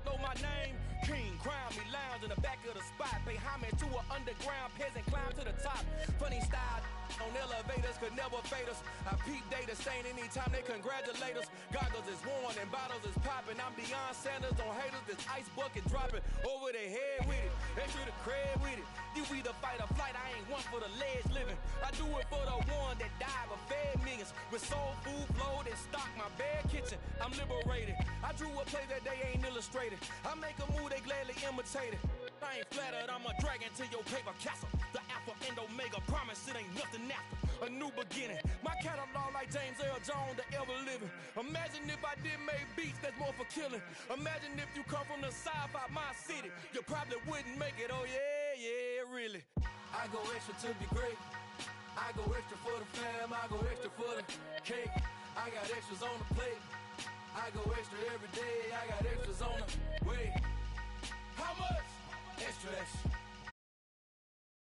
know my name. King, crown me, lounge in the back of the spot. Pay homage to an underground peasant, climb to the top. Funny style on elevators could never fade us. I peep data stain anytime they congratulate us. Goggles is worn and bottles is popping. I'm Deion Sanders on haters, this ice bucket dropping over their head with it. Extra the cred with it. You either fight or flight, I ain't one for the ledge living. I do it for the one that died but fed millions. With soul food flowed and stocked my bare kitchen. I'm liberated. I drew a play that they ain't illustrated. I make a move, they gladly imitate it. I ain't flattered, I'm a dragon to your paper castle. The alpha and omega, promise it ain't nothing after. A new beginning. My catalog like James Earl Jones, the ever living. Imagine if I did make beats that's more for killing. Imagine if you come from the south out my city. You probably wouldn't make it, oh yeah, really. I go extra to be great. I go extra for the fam, I go extra for the cake. I got extras on the plate. I go extra every day, I got extras on the way. How much? Extra, extra.